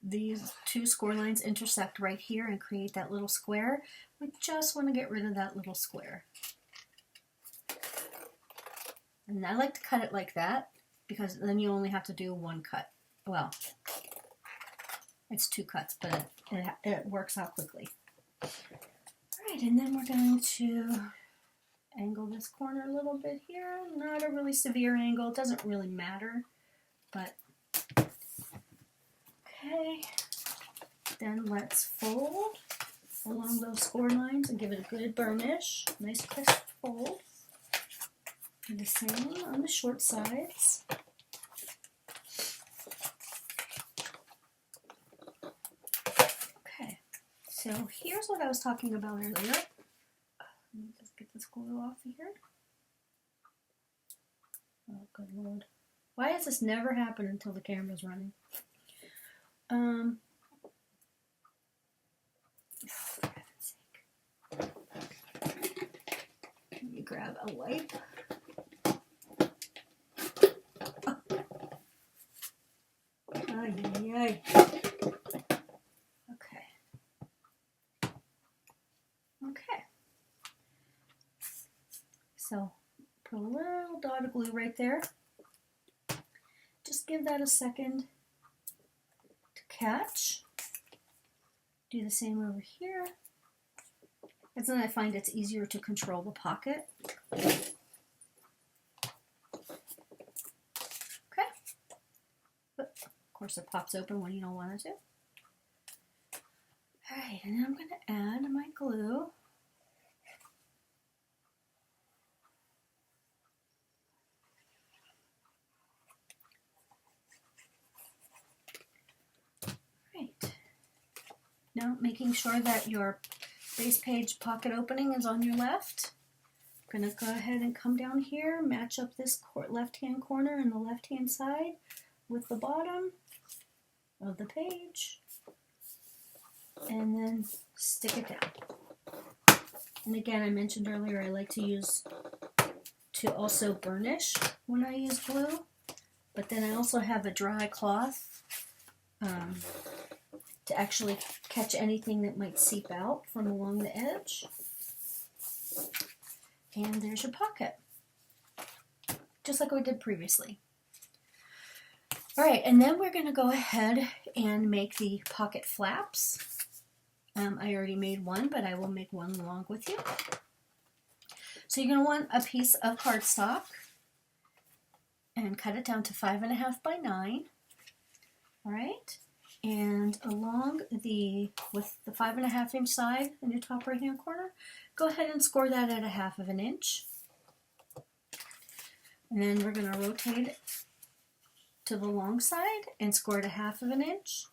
these 2 score lines intersect right here and create that little square. We just want to get rid of that little square. And I like to cut it like that because then you only have to do 1 cut. Well, it's 2 cuts, but it works out quickly. All right, and then we're going to angle this corner a little bit here. Not a really severe angle, it doesn't really matter, but okay. Then let's fold along those score lines and give it a good burnish. Nice crisp fold. Do the same on the short sides. Okay, so here's what I was talking about earlier. Let me just get this glue off of here. Oh, good Lord. Why does this never happen until the camera's running? For heaven's sake. Let me grab a wipe. Ay, ay, ay. Okay. Okay. So put a little dot of glue right there. Just give that a second to catch. Do the same over here. And then I find it's easier to control the pocket. Okay. But of course it pops open when you don't want it to. Alright, and then I'm going to add my glue. Now, making sure that your base page pocket opening is on your left. I'm going to go ahead and come down here, match up this left-hand corner and the left-hand side with the bottom of the page, and then stick it down. And again, I mentioned earlier I like to also burnish when I use glue, but then I also have a dry cloth to actually catch anything that might seep out from along the edge. And there's your pocket, just like we did previously. All right, and then we're going to go ahead and make the pocket flaps. I already made one, but I will make one along with you. So you're going to want a piece of cardstock and cut it down to 5.5 by 9. All right. And along with the 5.5 inch side in your top right hand corner, go ahead and score that at 1/2 inch. And then we're going to rotate it to the long side and score at 1/2 inch.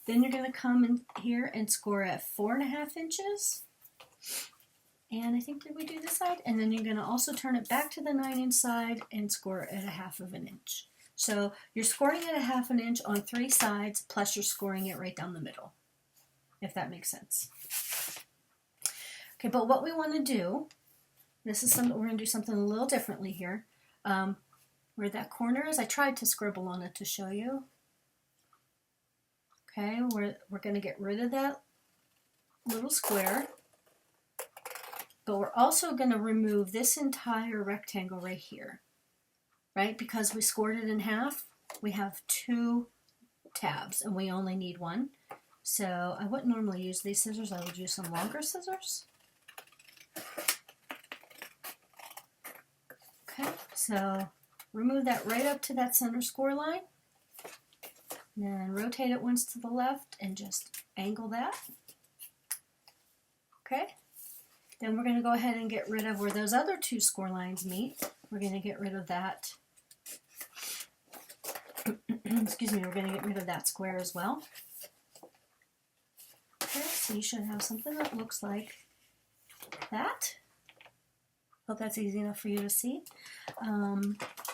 Then you're going to come in here and score at 4.5 inches. And I think, did we do this side? And then you're going to also turn it back to the 9 inch side and score at 1/2 inch. So you're scoring at 1/2 inch on 3 sides, plus you're scoring it right down the middle, if that makes sense. Okay, but what we want to do This is something we're going to do something a little differently here. Where that corner is, I tried to scribble on it to show you. Okay, we're going to get rid of that little square, but we're also going to remove this entire rectangle right here, right? Because we scored it in half, we have 2 tabs and we only need 1. So I wouldn't normally use these scissors, I would use some longer scissors. Okay, so remove that right up to that center score line. Then rotate it once to the left and just angle that. Okay, then we're going to go ahead and get rid of where those other 2 score lines meet. We're going to get rid of that. Excuse me, we're going to get rid of that square as well. Okay, so you should have something that looks like that. Hope that's easy enough for you to see.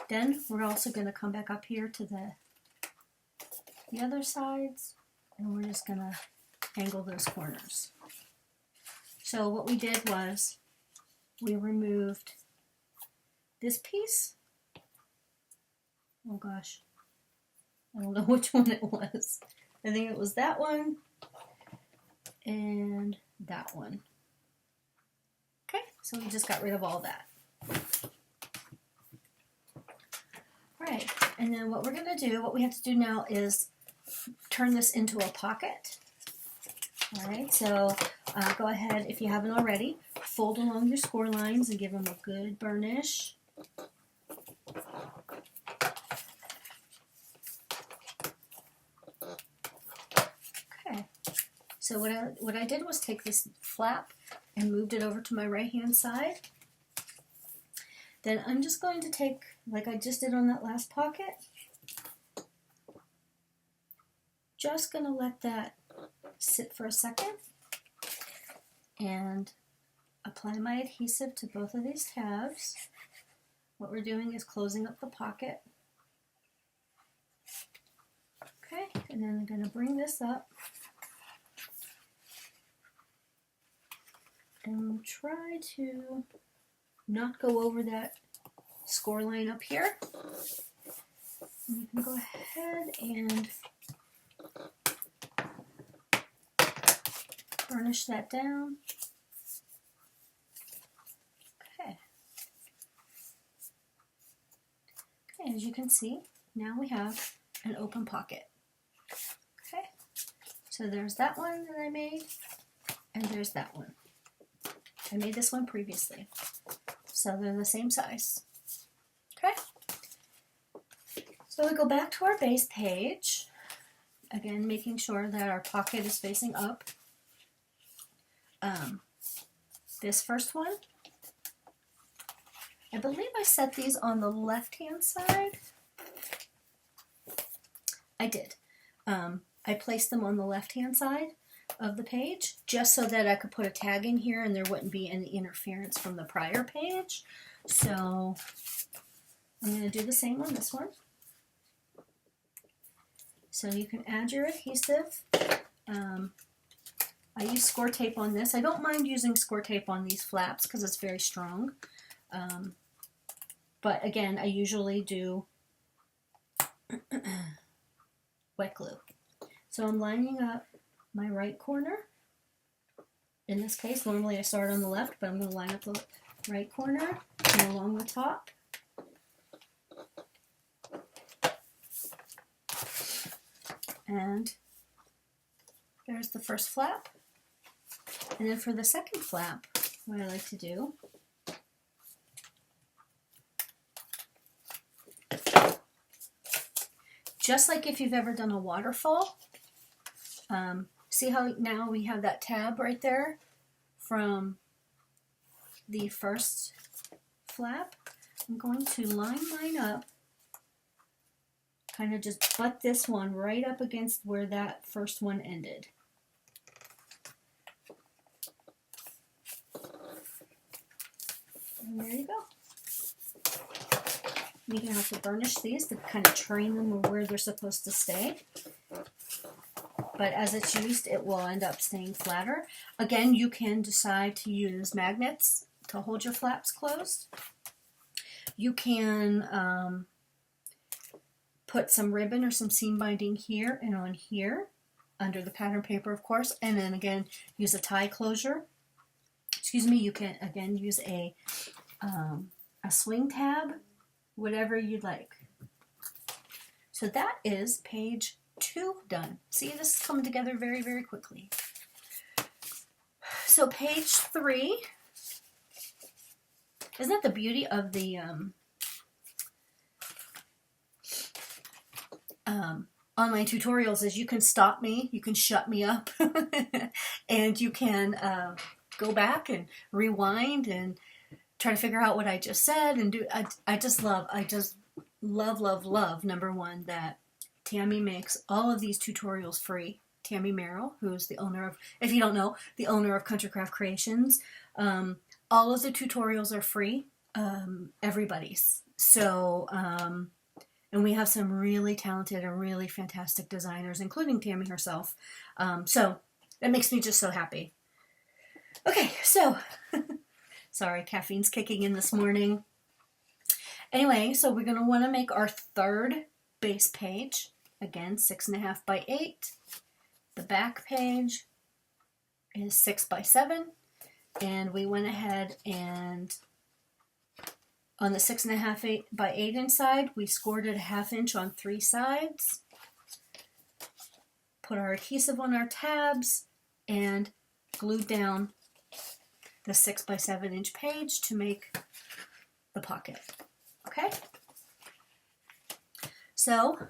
Then we're also going to come back up here to the other sides, and we're just going to angle those corners. So what we did was we removed this piece. Oh gosh, I don't know which one it was. I think it was that one and that one. Okay, so we just got rid of all that. All right, and then what we're going to do, what we have to do now is turn this into a pocket. All right, so go ahead, if you haven't already, fold along your score lines and give them a good burnish. Okay, so what I did was take this flap and moved it over to my right hand side. Then I'm just going to take, like I just did on that last pocket, just going to let that sit for a second and apply my adhesive to both of these tabs. What we're doing is closing up the pocket. Okay, and then I'm going to bring this up and try to not go over that score line up here. And you can go ahead and burnish that down. Okay. Okay, as you can see, now we have an open pocket. Okay, so there's that one that I made, and there's that one. I made this one previously, so they're the same size. Okay, so we go back to our base page, again making sure that our pocket is facing up. This first one, I believe I set these on the left hand side. I did. I placed them on the left hand side of the page just so that I could put a tag in here and there wouldn't be any interference from the prior page. So I'm going to do the same on this one. So you can add your adhesive. I use score tape on this. I don't mind using score tape on these flaps because it's very strong. But again, I usually do wet glue. So I'm lining up my right corner. In this case, normally I start on the left, but I'm going to line up the right corner and along the top. And there's the first flap. And then for the second flap, what I like to do just like if you've ever done a waterfall, see how now we have that tab right there from the first flap? I'm going to line mine up, kind of just butt this one right up against where that first one ended. And there you go. You're going to have to burnish these to kind of train them where they're supposed to stay. But as it's used, it will end up staying flatter. Again, you can decide to use magnets to hold your flaps closed. You can put some ribbon or some seam binding here and on here under the pattern paper, of course, and then again use a tie closure. Excuse me, you can again use a swing tab, whatever you'd like. So that is page 2 done. See, this is coming together very, very quickly. So page 3, isn't that the beauty of the online tutorials is you can stop me, you can shut me up, and you can go back and rewind and try to figure out what I just said and do. I just love, number one, that Tammy makes all of these tutorials free. Tammy Merrill, who's the owner of, if you don't know, the owner of Country Craft Creations. All of the tutorials are free, everybody's. So, and we have some really talented and really fantastic designers, including Tammy herself. So that makes me just so happy. Okay, so, sorry, caffeine's kicking in this morning. Anyway, so we're going to want to make our third base page. Again, 6.5 by 8. The back page is 6 by 7. And we went ahead and on the 6.5 by 8 inch side, we scored it a 1/2 inch on 3 sides. Put our adhesive on our tabs and glued down the 6 by 7 inch page to make the pocket. Okay? So,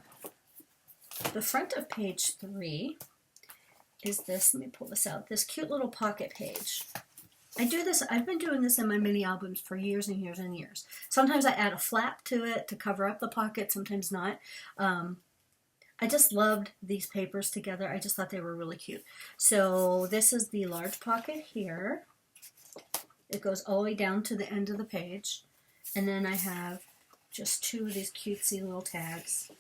the front of page 3 is this, let me pull this out, this cute little pocket page. I do this, I've been doing this in my mini albums for years and years and years. Sometimes I add a flap to it to cover up the pocket, sometimes not. I just loved these papers together. I just thought they were really cute. So this is the large pocket here. It goes all the way down to the end of the page. And then I have just 2 of these cutesy little tags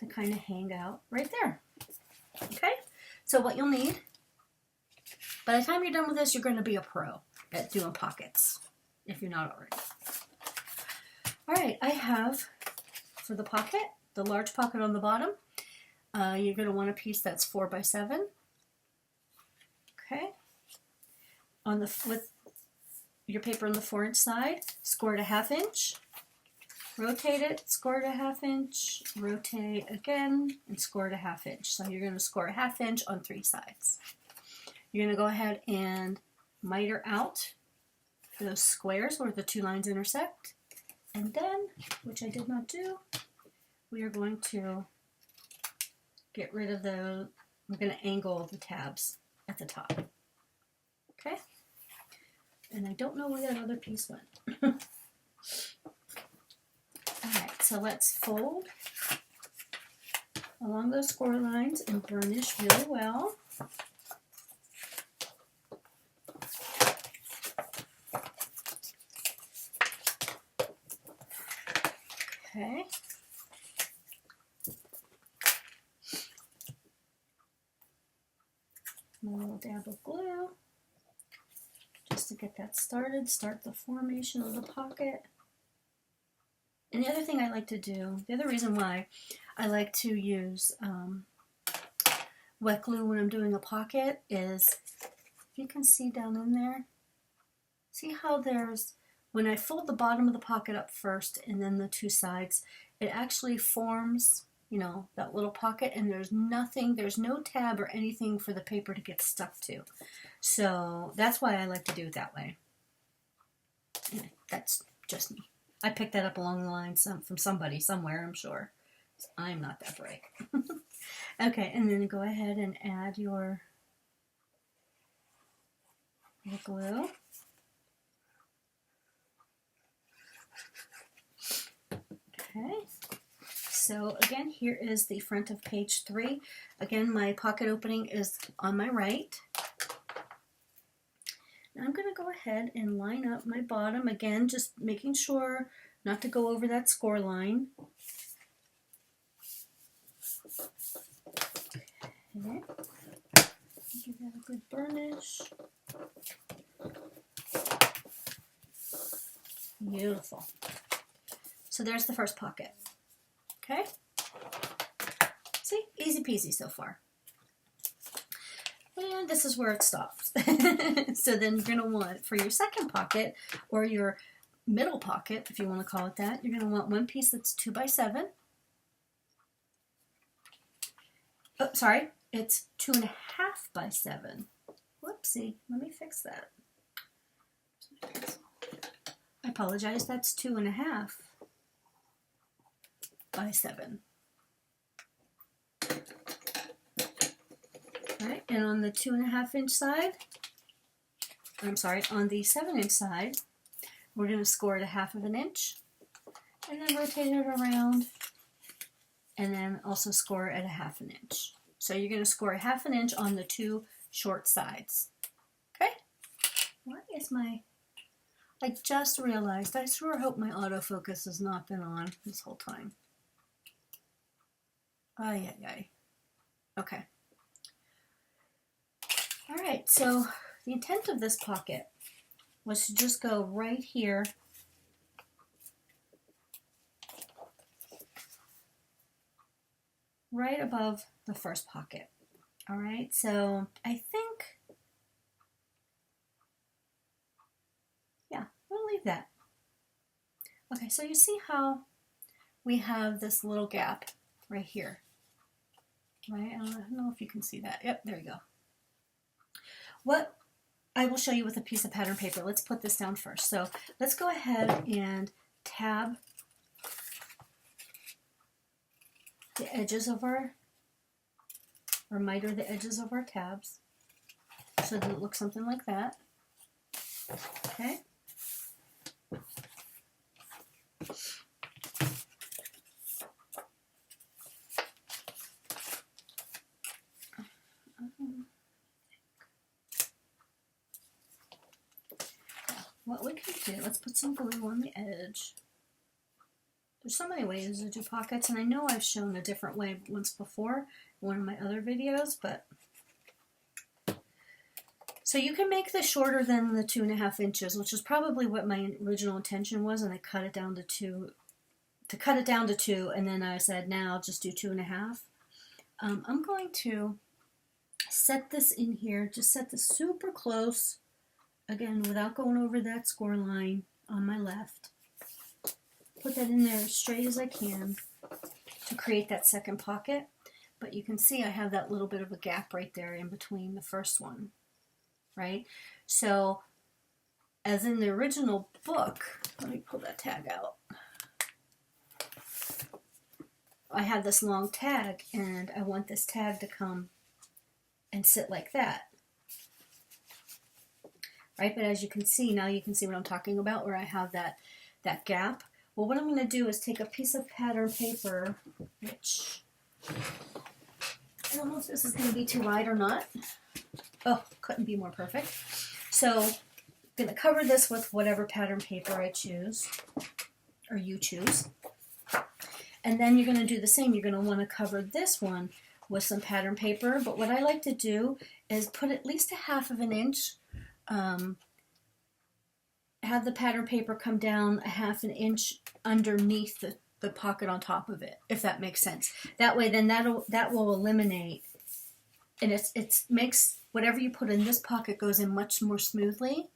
that kind of hang out right there. Okay? So what you'll need, by the time you're done with this, you're going to be a pro at doing pockets, if you're not already. All right, I have, for the pocket, the large pocket on the bottom, you're going to want a piece that's 4 by 7. Okay? On the, with your paper on the 4-inch side, score it a 1/2 inch. Rotate it, score it a 1/2 inch, rotate again, and score it a 1/2 inch. So you're going to score a 1/2 inch on 3 sides. You're going to go ahead and miter out those squares where the 2 lines intersect. And then, which I did not do, we are going to get rid of the, we're going to angle the tabs at the top. Okay? And I don't know where that other piece went. Alright, so let's fold along those score lines and burnish really well. Okay. A little dab of glue just to get that started. Start the formation of the pocket. And the other thing I like to do, the other reason why I like to use wet glue when I'm doing a pocket is, if you can see down in there, see how there's, when I fold the bottom of the pocket up first and then the 2 sides, it actually forms, you know, that little pocket, and there's nothing, there's no tab or anything for the paper to get stuck to. So that's why I like to do it that way. And that's just me. I picked that up along the line from somebody somewhere, I'm sure. I'm not that bright. Okay, and then go ahead and add your glue. Okay, so again, here is the front of page 3. Again, my pocket opening is on my right. Now I'm going to go ahead and line up my bottom, again, just making sure not to go over that score line. Okay. Give that a good burnish. Beautiful. So there's the first pocket. Okay? See? Easy peasy so far. And this is where it stops. So then you're going to want, for your second pocket, or your middle pocket, if you want to call it that, you're going to want one piece that's 2 by 7. Oh, sorry, it's 2.5 by 7. Whoopsie, let me fix that. I apologize, that's 2.5 by 7. Right, and on the 2.5-inch side, I'm sorry, on the 7-inch side, we're going to score it 1/2 inch, and then rotate it around, and then also score it at 1/2 inch. So you're going to score 1/2 inch on the 2 short sides. Okay? What is my... I just realized, I sure hope my autofocus has not been on this whole time. Ay, ay, ay. Okay. All right, so the intent of this pocket was to just go right here right above the first pocket. All right, so I think, yeah, we'll leave that. Okay, so you see how we have this little gap right here, right? I don't know if you can see that. Yep, there you go. What I will show you with a piece of pattern paper. Let's put this down first. So let's go ahead and tab the edges of our, or miter the edges of our tabs so that it looks something like that. Okay. What we can do, let's put some glue on the edge. There's so many ways to do pockets, and I know I've shown a different way once before in one of my other videos, but so you can make this shorter than the 2.5 inches, which is probably what my original intention was, and I cut it down to 2. To cut it down to 2, and then I said, now I'll just do 2.5. I'm going to set this in here, just set this super close. Again, without going over that score line on my left. Put that in there as straight as I can to create that second pocket. But you can see I have that little bit of a gap right there in between the first one, right? So, as in the original book, let me pull that tag out. I have this long tag, and I want this tag to come and sit like that. Right, but as you can see, now you can see what I'm talking about, where I have that gap. Well, what I'm going to do is take a piece of pattern paper, which I don't know if this is going to be too wide or not. Oh, couldn't be more perfect. So I'm going to cover this with whatever pattern paper I choose, or you choose. And then you're going to do the same. You're going to want to cover this one with some pattern paper. But what I like to do is put at least 1/2 inch. Have the pattern paper come down 1/2 inch underneath the pocket on top of it, if that makes sense. That way, then that will eliminate, and it makes whatever you put in this pocket goes in much more smoothly.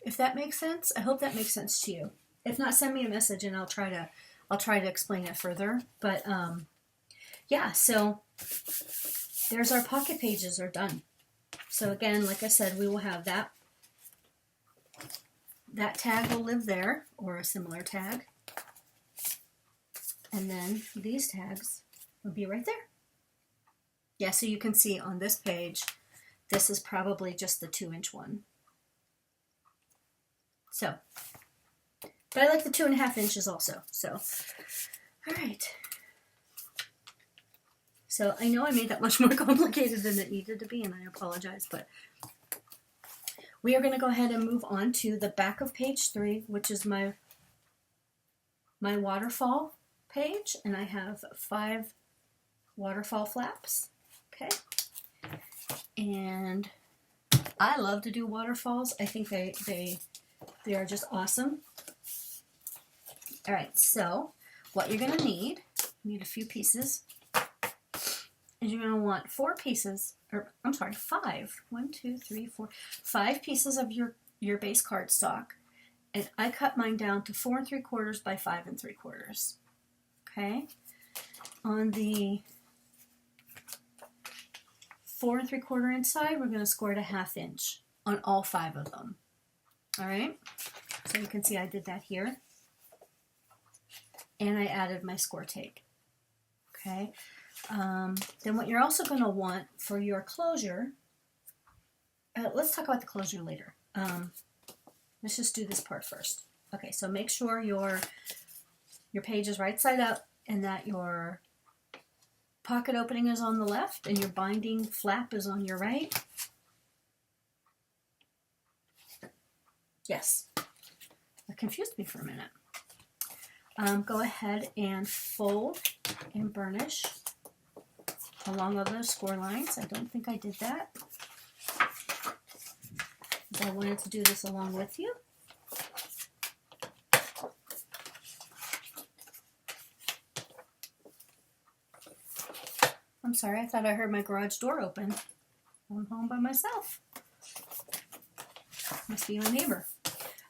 If that makes sense, I hope that makes sense to you. If not, send me a message and I'll try to explain it further. But yeah, so there's our pocket pages are done. So again, like I said, we will have that tag will live there, or a similar tag. And then these tags will be right there. Yeah, so you can see on this page, this is probably just the 2-inch one. So, but I like the 2.5 inches also. So, all right. So I know I made that much more complicated than it needed to be, and I apologize, but we are going to go ahead and move on to the back of page 3, which is my waterfall page, and I have 5 waterfall flaps. Okay, and I love to do waterfalls. I think they are just awesome. All right, so what you're going to need a few pieces, is you're going to want 4 pieces, or I'm sorry, 5. 1, 2, 3, 4, 5 pieces of your base cardstock. And I cut mine down to 4 3/4 by 5 3/4. Okay? On the 4 3/4 inch side, we're going to score it a 1/2 inch on all 5 of them. All right? So you can see I did that here. And I added my score tape. Okay? Then what you're also going to want for your closure, let's talk about the closure later. Let's just do this part first. Okay, so make sure your page is right side up and that your pocket opening is on the left and your binding flap is on your right. Yes, that confused me for a minute. Go ahead and fold and burnish along all those score lines. I don't think I did that. I wanted to do this along with you. I'm sorry, I thought I heard my garage door open. I'm home by myself. Must be my neighbor.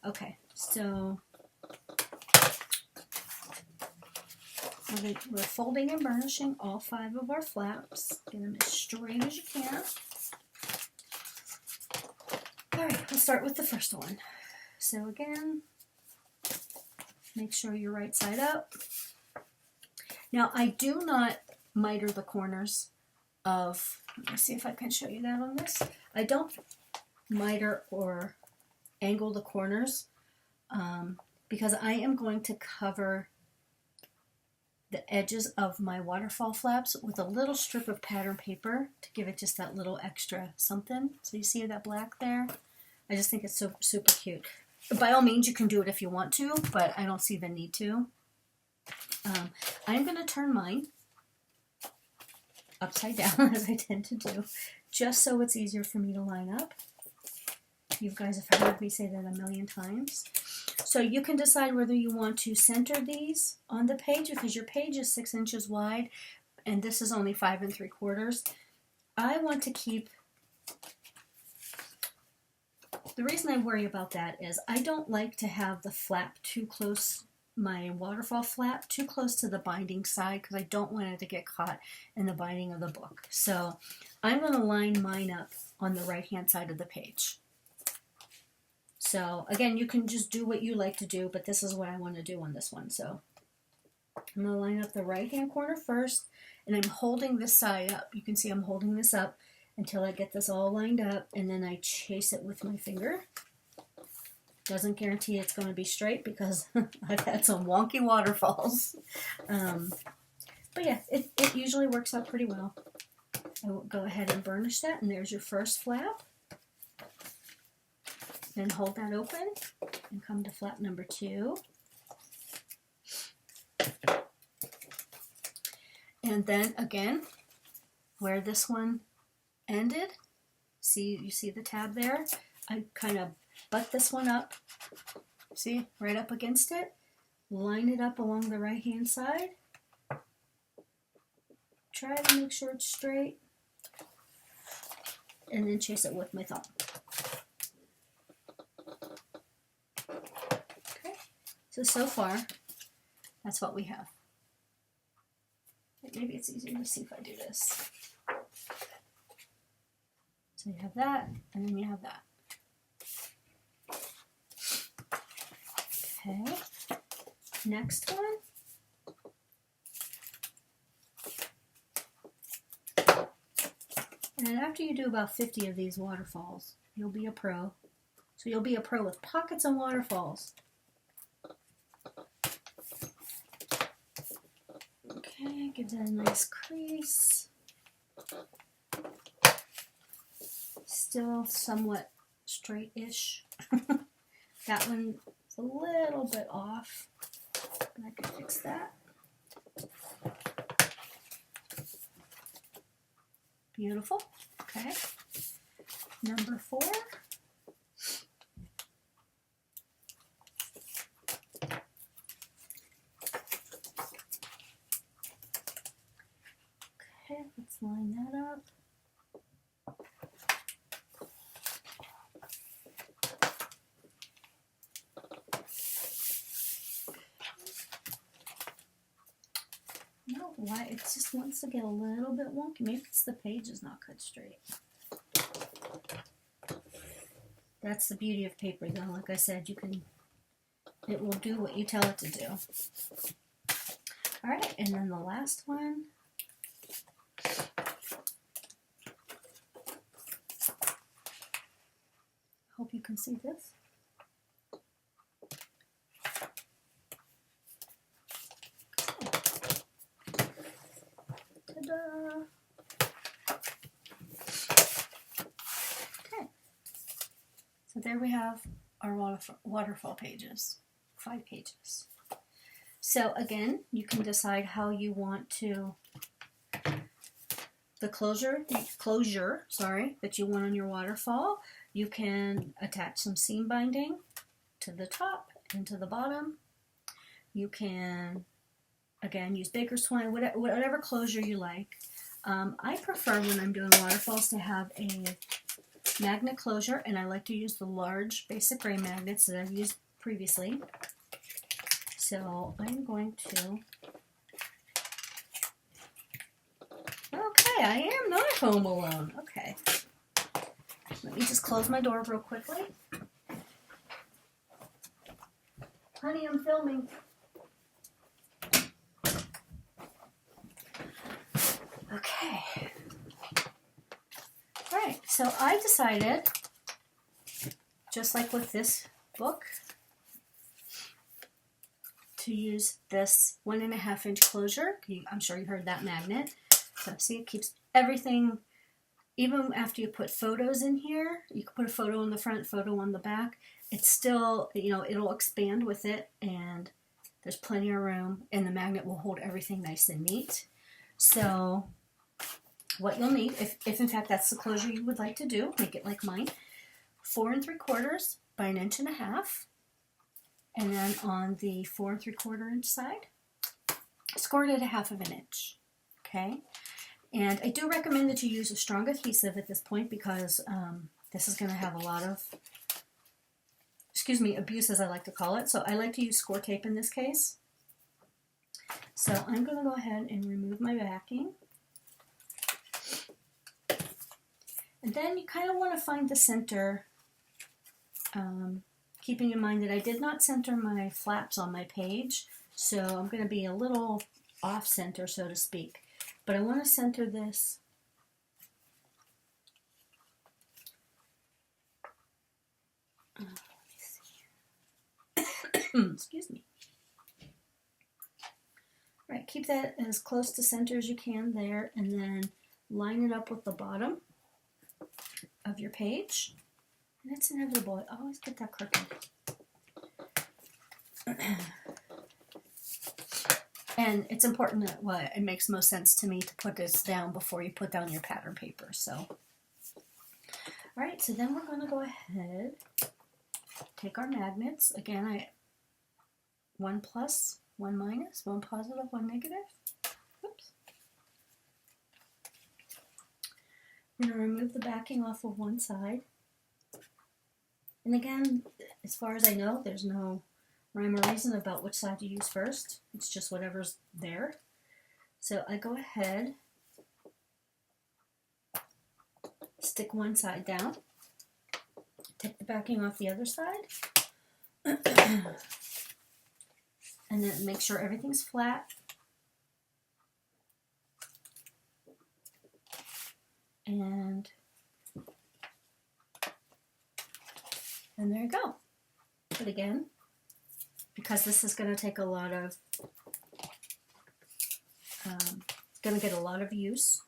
Okay, so we're folding and burnishing all 5 of our flaps. Get them as straight as you can. Alright, let's start with the first one. So again, make sure you're right side up. Now I do not miter the corners of, let me see if I can show you that on this. I don't miter or angle the corners because I am going to cover the edges of my waterfall flaps with a little strip of pattern paper to give it just that little extra something. So you see that black there? I just think it's so super cute. By all means, you can do it if you want to, but I don't see the need to. I'm going to turn mine upside down, as I tend to do, just so it's easier for me to line up. You guys have heard me say that a million times. So you can decide whether you want to center these on the page, because your page is 6 inches wide, and this is only 5 3/4. I want to keep... The reason I worry about that is I don't like to have the flap too close, my waterfall flap, too close to the binding side, because I don't want it to get caught in the binding of the book. So I'm going to line mine up on the right-hand side of the page. So again, you can just do what you like to do, but this is what I want to do on this one. So I'm going to line up the right-hand corner first, and I'm holding this side up. You can see I'm holding this up until I get this all lined up, and then I chase it with my finger. Doesn't guarantee it's going to be straight because I've had some wonky waterfalls. But yeah, it usually works out pretty well. I will go ahead and burnish that, and there's your first flap. Then hold that open and come to flap number 2. And then again, where this one ended, you see the tab there? I kind of butt this one up, see, right up against it, line it up along the right hand side, try to make sure it's straight, and then chase it with my thumb. Okay, so far that's what we have. Maybe it's easier to see if I do this. So you have that, and then you have that. Okay, next one. And then after you do about 50 of these waterfalls, you'll be a pro. So you'll be a pro with pockets and waterfalls. Okay, give that a nice crease. Still somewhat straight-ish. That one is a little bit off, but I can fix that. Beautiful. Okay. Number 4. line that up. No, why it just wants to get a little bit wonky. Maybe it's the page is not cut straight. That's the beauty of paper, though. Like I said, it will do what you tell it to do. All right, and then the last one. Hope you can see this. Ta-da! Okay. So there we have our waterfall pages, 5 pages. So again, you can decide how you want to, the closure, that you want on your waterfall. You can attach some seam binding to the top and to the bottom. You can, again, use baker's twine, whatever closure you like. I prefer when I'm doing waterfalls to have a magnet closure, and I like to use the large basic gray magnets that I've used previously. So I'm going to, okay, I am not home alone. Okay. Let me just close my door real quickly. Honey, I'm filming. Okay. All right, so I decided, just like with this book, to use this 1.5 inch closure. I'm sure you heard that magnet. So see, it keeps everything. Even after you put photos in here, you can put a photo on the front, photo on the back. It's still, it'll expand with it, and there's plenty of room, and the magnet will hold everything nice and neat. So what you'll need, if in fact that's the closure you would like to do, make it like mine, 4 3/4 by 1.5 inches. And then on the 4 3/4 inch side, scored at 1/2 inch. Okay. And I do recommend that you use a strong adhesive at this point because this is going to have a lot of, abuse, as I like to call it. So I like to use Scor tape in this case. So I'm going to go ahead and remove my backing. And then you kind of want to find the center, keeping in mind that I did not center my flaps on my page. So I'm going to be a little off center, so to speak. But I want to center this let me see. Excuse me. All right, keep that as close to center as you can there, and then line it up with the bottom of your page. And it's inevitable. I always get that crooked. And it's important that it makes most sense to me to put this down before you put down your pattern paper. So, all right, so then we're going to go ahead, take our magnets. Again, 1 plus, 1 minus, 1 positive, 1 negative. Oops. I'm going to remove the backing off of one side. And again, as far as I know, there's no rhyme or reason about which side to use first. It's just whatever's there. So I go ahead, stick one side down, take the backing off the other side, and then make sure everything's flat. And there you go. But again, because this is going to take a lot of, going to get a lot of use,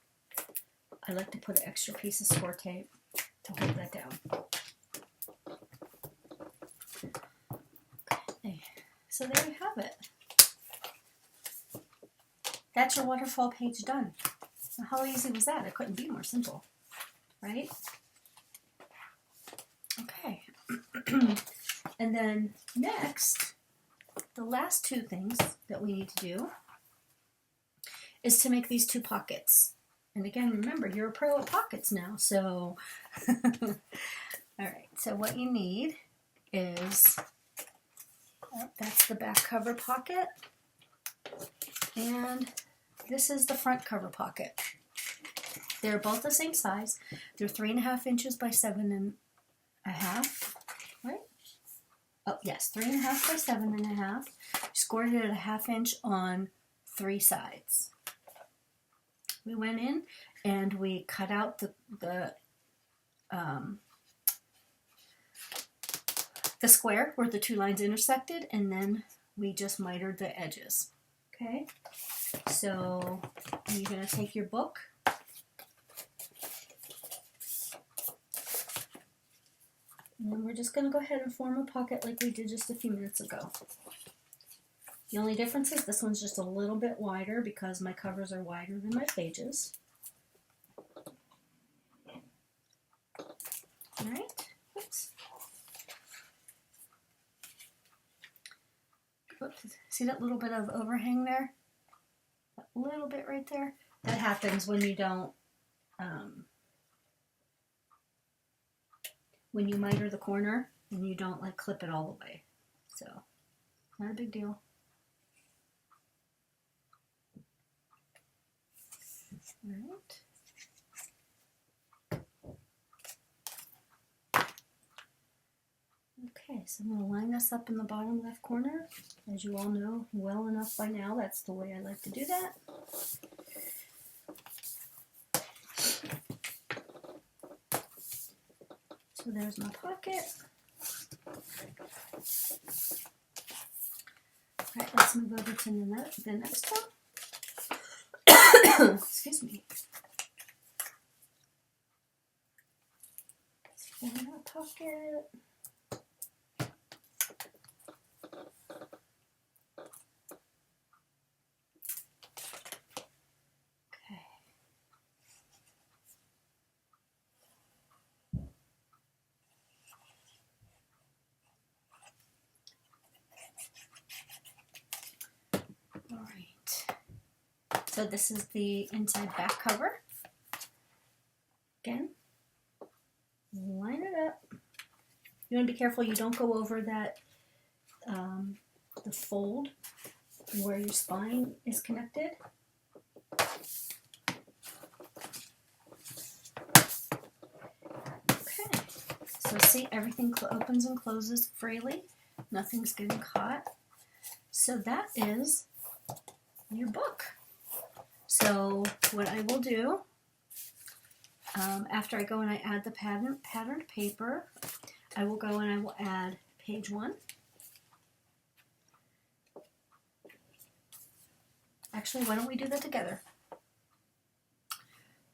I like to put an extra piece of Scor tape to hold that down. Okay, so there you have it. That's your waterfall page done. Now, how easy was that? It couldn't be more simple, right? Okay. And then next, the last 2 things that we need to do is to make these 2 pockets. And again, remember, you're a pro at pockets now, so. All right, so what you need is, that's the back cover pocket, and this is the front cover pocket. They're both the same size. They're 3.5 inches by 7.5, right? Oh, yes, 3.5 by 7.5. Scored it at 1/2 inch on 3 sides. We went in and we cut out the square where the 2 lines intersected, and then we just mitered the edges. Okay, so you're going to take your book, and then we're just going to go ahead and form a pocket like we did just a few minutes ago. The only difference is this one's just a little bit wider because my covers are wider than my pages. All right, oops. Oops. See that little bit of overhang there? That little bit right there? That happens when you don't, when you miter the corner and you don't like clip it all the way. So, not a big deal. All right. Okay, so I'm going to line this up in the bottom left corner. As you all know well enough by now, that's the way I like to do that. So there's my pocket. All right, let's move over to the next one. Excuse me. Let's form our pocket. So this is the inside back cover. Again, line it up. You want to be careful you don't go over that, the fold where your spine is connected. Okay, so see, everything opens and closes freely. Nothing's getting caught. So that is your book. So what I will do, after I go and I add the patterned paper, I will go and I will add page 1. Actually, why don't we do that together?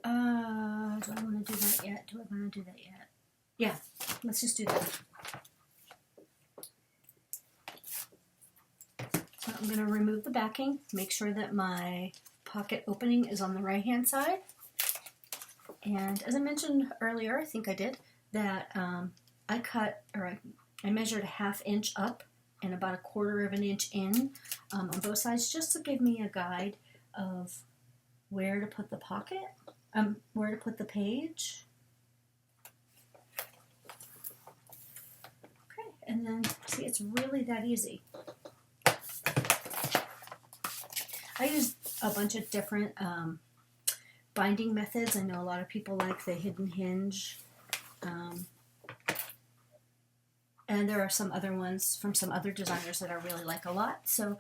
Do I want to do that yet? Do I want to do that yet? Yeah, let's just do that. So I'm going to remove the backing, make sure that my pocket opening is on the right hand side, and as I mentioned earlier, I think I did, that I measured 1/2 inch up and about 1/4 inch in on both sides, just to give me a guide of where to put the pocket, where to put the page. Okay, and then see, it's really that easy. I use a bunch of different binding methods. I know a lot of people like the hidden hinge, and there are some other ones from some other designers that I really like a lot. So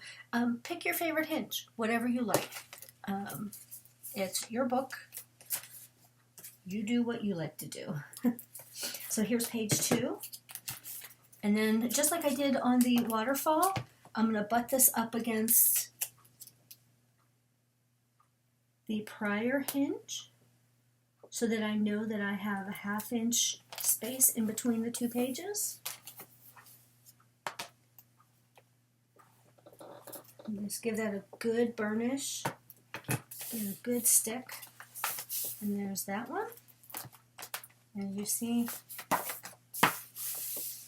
pick your favorite hinge, whatever you like. It's your book. You do what you like to do. So here's page 2. And then just like I did on the waterfall, I'm going to butt this up against the prior hinge so that I know that I have a 1/2 inch space in between the 2 pages. And just give that a good burnish, get a good stick, and there's that one. And you see,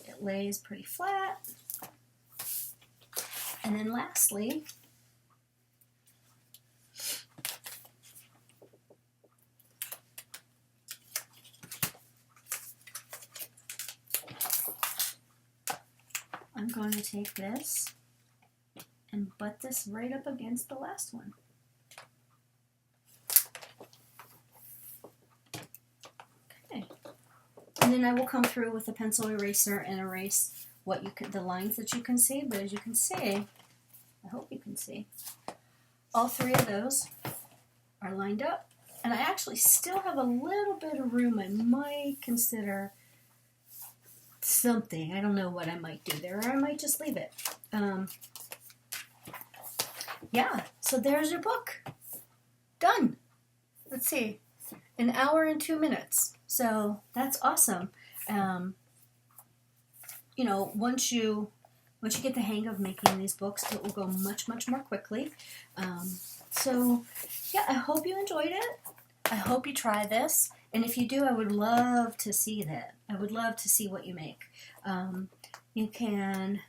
it lays pretty flat. And then lastly, I'm going to take this and butt this right up against the last one. Okay. And then I will come through with a pencil eraser and erase the lines that you can see. But as you can see, I hope you can see, all three of those are lined up. And I actually still have a little bit of room. I might consider something. I don't know what I might do there, or I might just leave it. Yeah, so there's your book. Done. Let's see. 1 hour and 2 minutes. So that's awesome. You know, once you get the hang of making these books, it will go much, much more quickly. So yeah, I hope you enjoyed it. I hope you try this. And if you do, I would love to see that. I would love to see what you make. You can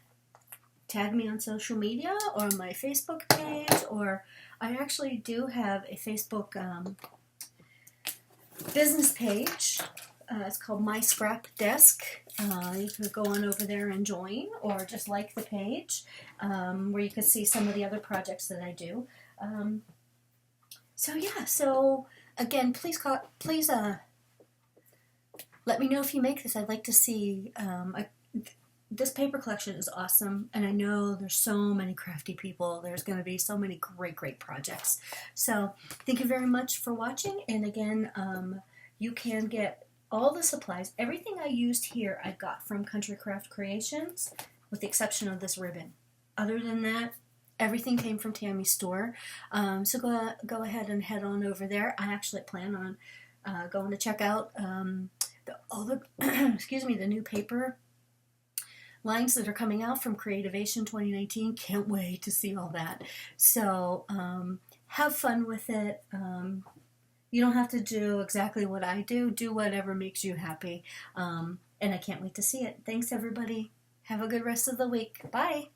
tag me on social media or my Facebook page, or I actually do have a Facebook business page. It's called My Scrap Desk. You can go on over there and join, or just like the page, where you can see some of the other projects that I do. So yeah, so again, please let me know if you make this. I'd like to see. This paper collection is awesome, and I know there's so many crafty people. There's going to be so many great projects. So thank you very much for watching. And again, you can get all the supplies. Everything I used here I got from Country Craft Creations, with the exception of this ribbon. Other than that, everything came from Tammy's store. So go ahead and head on over there. I actually plan on going to check out the new paper lines that are coming out from Creativation 2019. Can't wait to see all that. So have fun with it. You don't have to do exactly what I do. Do whatever makes you happy. And I can't wait to see it. Thanks, everybody. Have a good rest of the week. Bye.